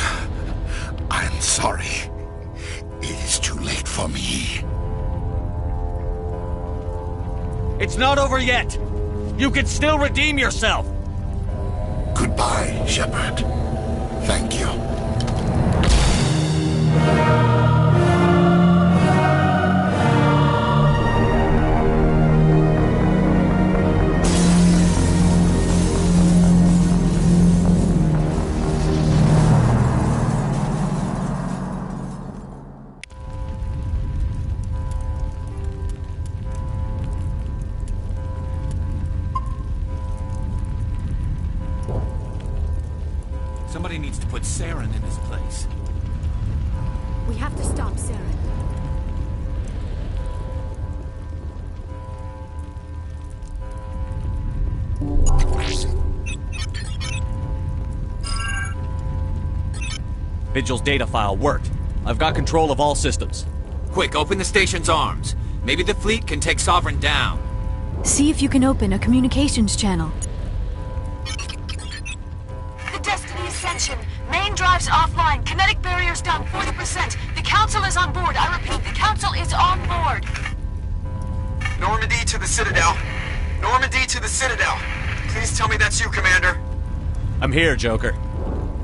L: I'm sorry. It is too late for me.
B: It's not over yet. You can still redeem yourself.
L: Goodbye, Shepard. Thank you.
K: Somebody needs to put Saren in his place.
N: We have to stop Saren.
B: Vigil's data file worked. I've got control of all systems.
K: Quick, open the station's arms. Maybe the fleet can take Sovereign down.
F: See if you can open a communications channel.
P: The Destiny Ascension. Main drives offline. Kinetic barriers down 40%. The Council is on board. I repeat, the Council is on board.
G: Normandy to the Citadel. Normandy to the Citadel. Please tell me that's you, Commander.
B: I'm here, Joker.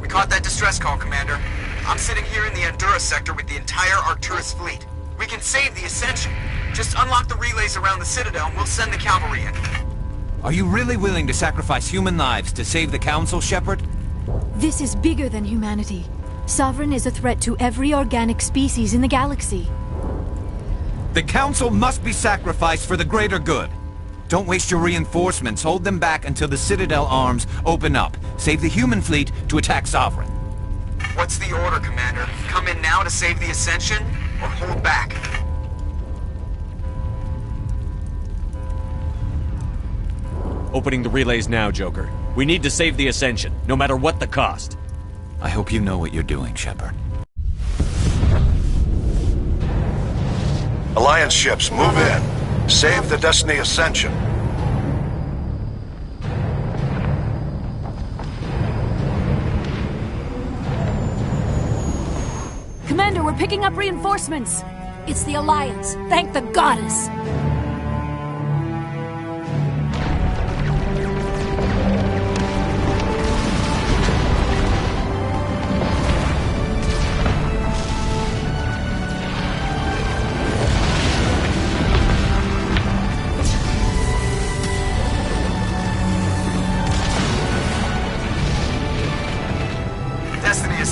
G: We caught that distress call, Commander. I'm sitting here in the Endura sector with the entire Arcturus fleet. We can save the Ascension. Just unlock the relays around the Citadel and we'll send the cavalry in.
K: Are you really willing to sacrifice human lives to save the Council, Shepard?
F: This is bigger than humanity. Sovereign is a threat to every organic species in the galaxy.
K: The Council must be sacrificed for the greater good. Don't waste your reinforcements. Hold them back until the Citadel arms open up. Save the human fleet to attack Sovereign.
G: What's the order, Commander? Come in now to save the Ascension, or hold back?
B: Opening the relays now, Joker. We need to save the Ascension, no matter what the cost.
K: I hope you know what you're doing, Shepard.
Q: Alliance ships, move in. Save the Destiny Ascension.
N: Commander, we're picking up reinforcements. It's the Alliance. Thank the goddess.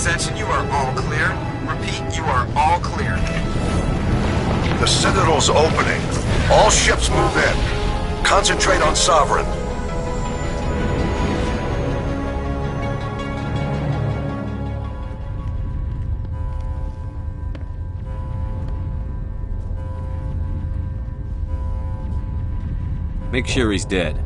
G: Ascension, you are all clear. Repeat, you are all clear.
Q: The Citadel's opening. All ships move in. Concentrate on Sovereign.
D: Make sure he's dead.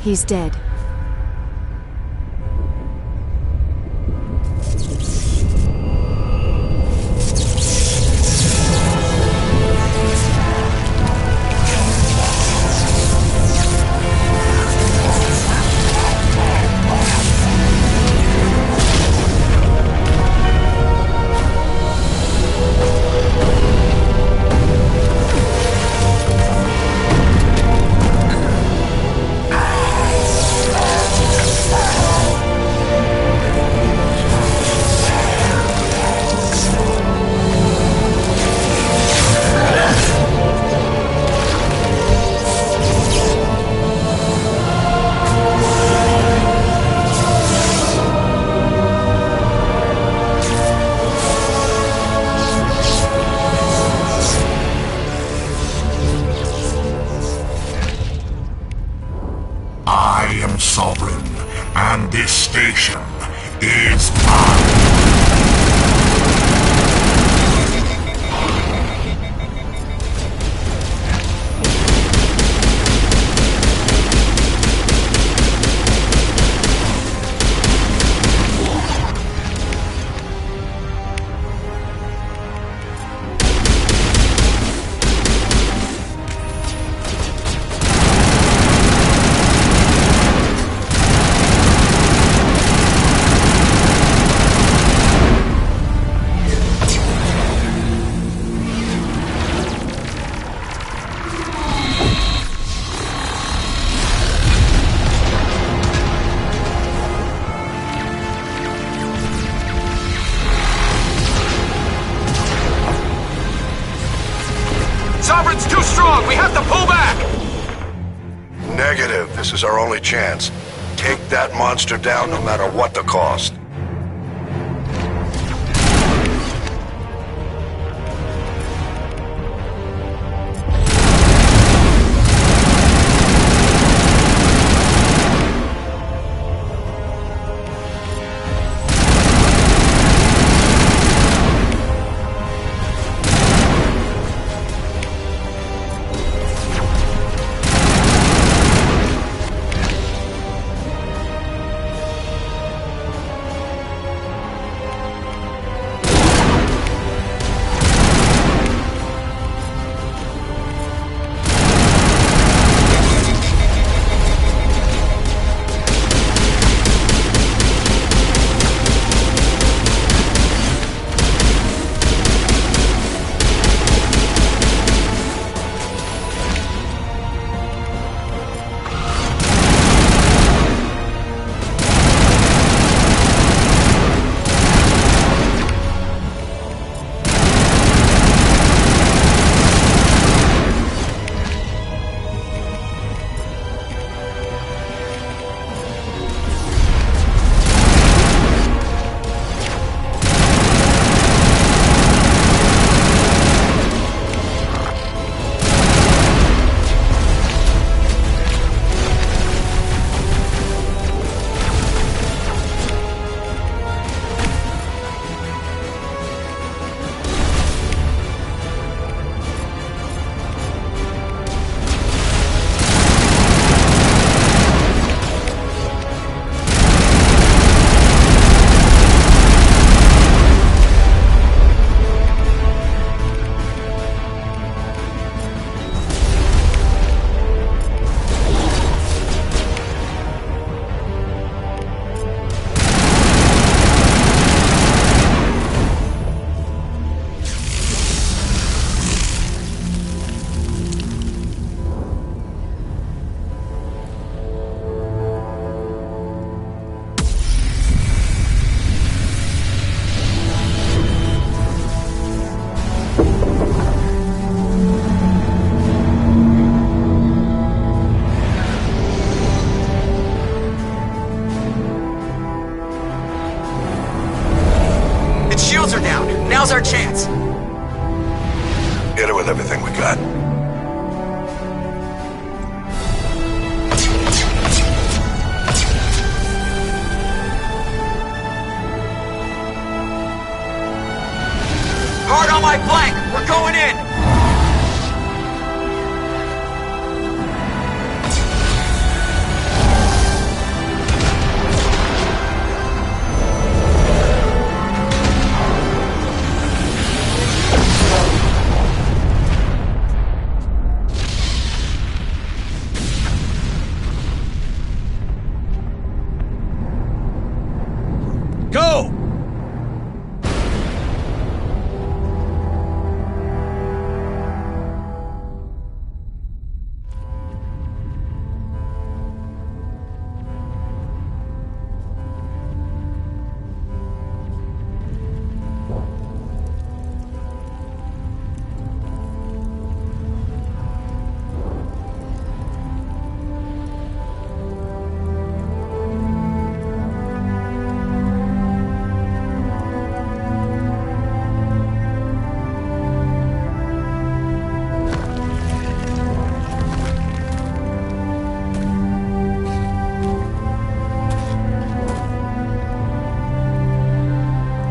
F: He's dead.
C: I am Sovereign, and this station is mine.
Q: Sovereign's too strong! We have to pull back! Negative. This is our only chance. Take that monster down no matter what the cost. Hit it with everything we got.
G: Hard on my flank! We're going in!
B: Go!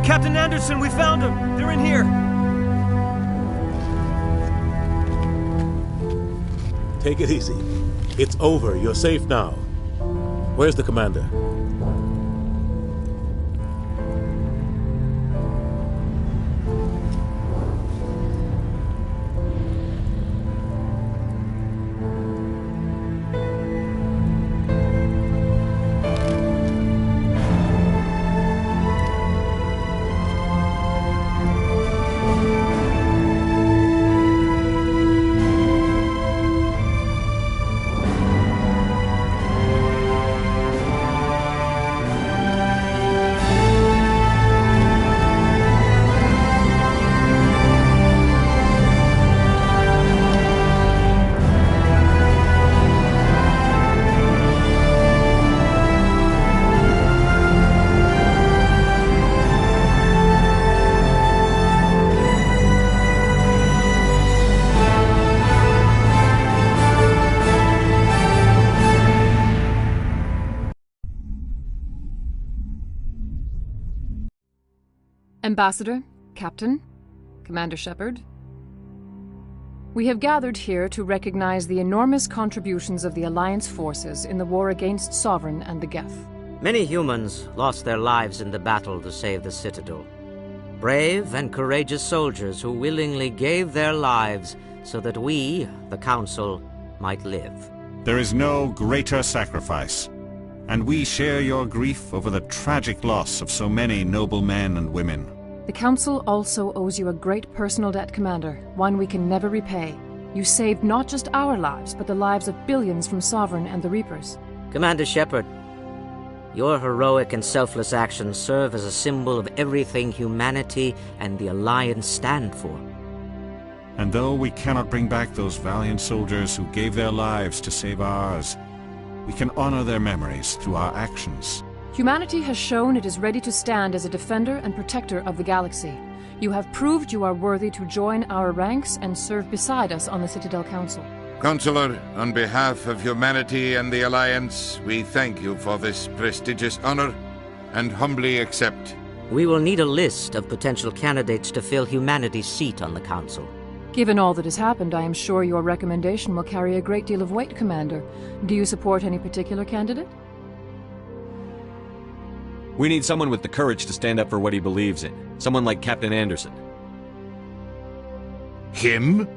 R: Captain Anderson, we found them! They're in here!
S: Take it easy. It's over. You're safe now. Where's the commander?
T: Ambassador, Captain, Commander Shepard, we have gathered here to recognize the enormous contributions of the Alliance forces in the war against Sovereign and the Geth.
U: Many humans lost their lives in the battle to save the Citadel. Brave and courageous soldiers who willingly gave their lives so that we, the Council, might live.
V: There is no greater sacrifice, and we share your grief over the tragic loss of so many noble men and women.
T: The Council also owes you a great personal debt, Commander, one we can never repay. You saved not just our lives, but the lives of billions from Sovereign and the Reapers.
U: Commander Shepard, your heroic and selfless actions serve as a symbol of everything humanity and the Alliance stand for.
V: And though we cannot bring back those valiant soldiers who gave their lives to save ours, we can honor their memories through our actions.
T: Humanity has shown it is ready to stand as a defender and protector of the galaxy. You have proved you are worthy to join our ranks and serve beside us on the Citadel Council.
W: Counselor, on behalf of humanity and the Alliance, we thank you for this prestigious honor and humbly accept.
U: We will need a list of potential candidates to fill humanity's seat on the Council.
T: Given all that has happened, I am sure your recommendation will carry a great deal of weight, Commander. Do you support any particular candidate?
B: We need someone with the courage to stand up for what he believes in. Someone like Captain Anderson.
W: Him?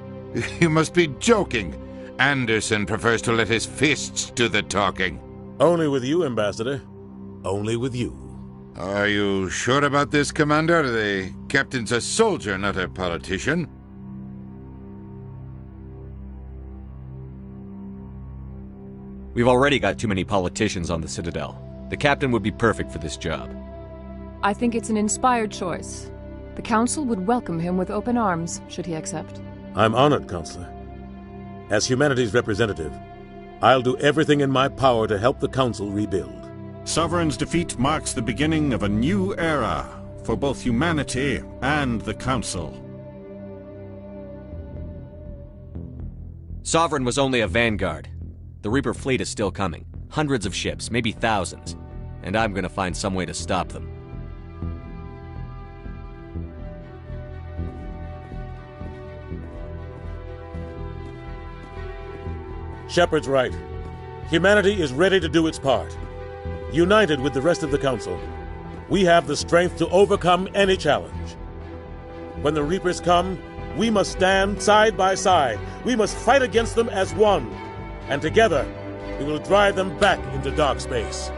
W: You must be joking. Anderson prefers to let his fists do the talking.
S: Only with you, Ambassador. Only with you.
W: Are you sure about this, Commander? The captain's a soldier, not a politician.
B: We've already got too many politicians on the Citadel. The captain would be perfect for this job.
T: I think it's an inspired choice. The Council would welcome him with open arms, should he accept.
S: I'm honored, Counselor. As humanity's representative, I'll do everything in my power to help the Council rebuild.
V: Sovereign's defeat marks the beginning of a new era for both humanity and the Council.
B: Sovereign was only a vanguard. The Reaper fleet is still coming. Hundreds of ships, maybe thousands. And I'm gonna find some way to stop them.
S: Shepard's right. Humanity is ready to do its part. United with the rest of the Council, we have the strength to overcome any challenge. When the Reapers come, we must stand side by side. We must fight against them as one. And together, we will drive them back into dark space.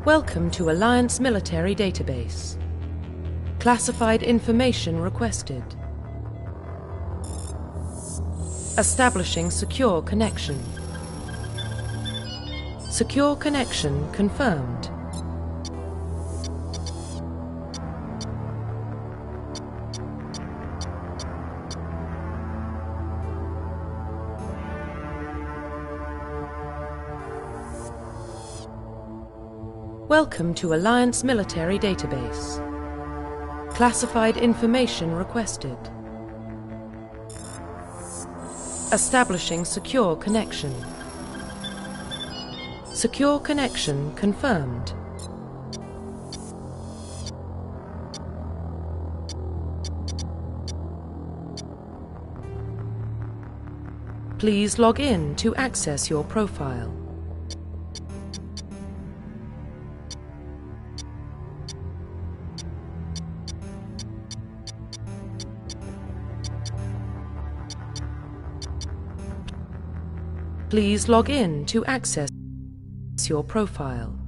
A: Welcome to Alliance Military Database. Classified information requested. Establishing secure connection. Secure connection confirmed. Welcome to Alliance Military Database. Classified information requested. Establishing secure connection. Secure connection confirmed. Please log in to access your profile. Please log in to access your profile.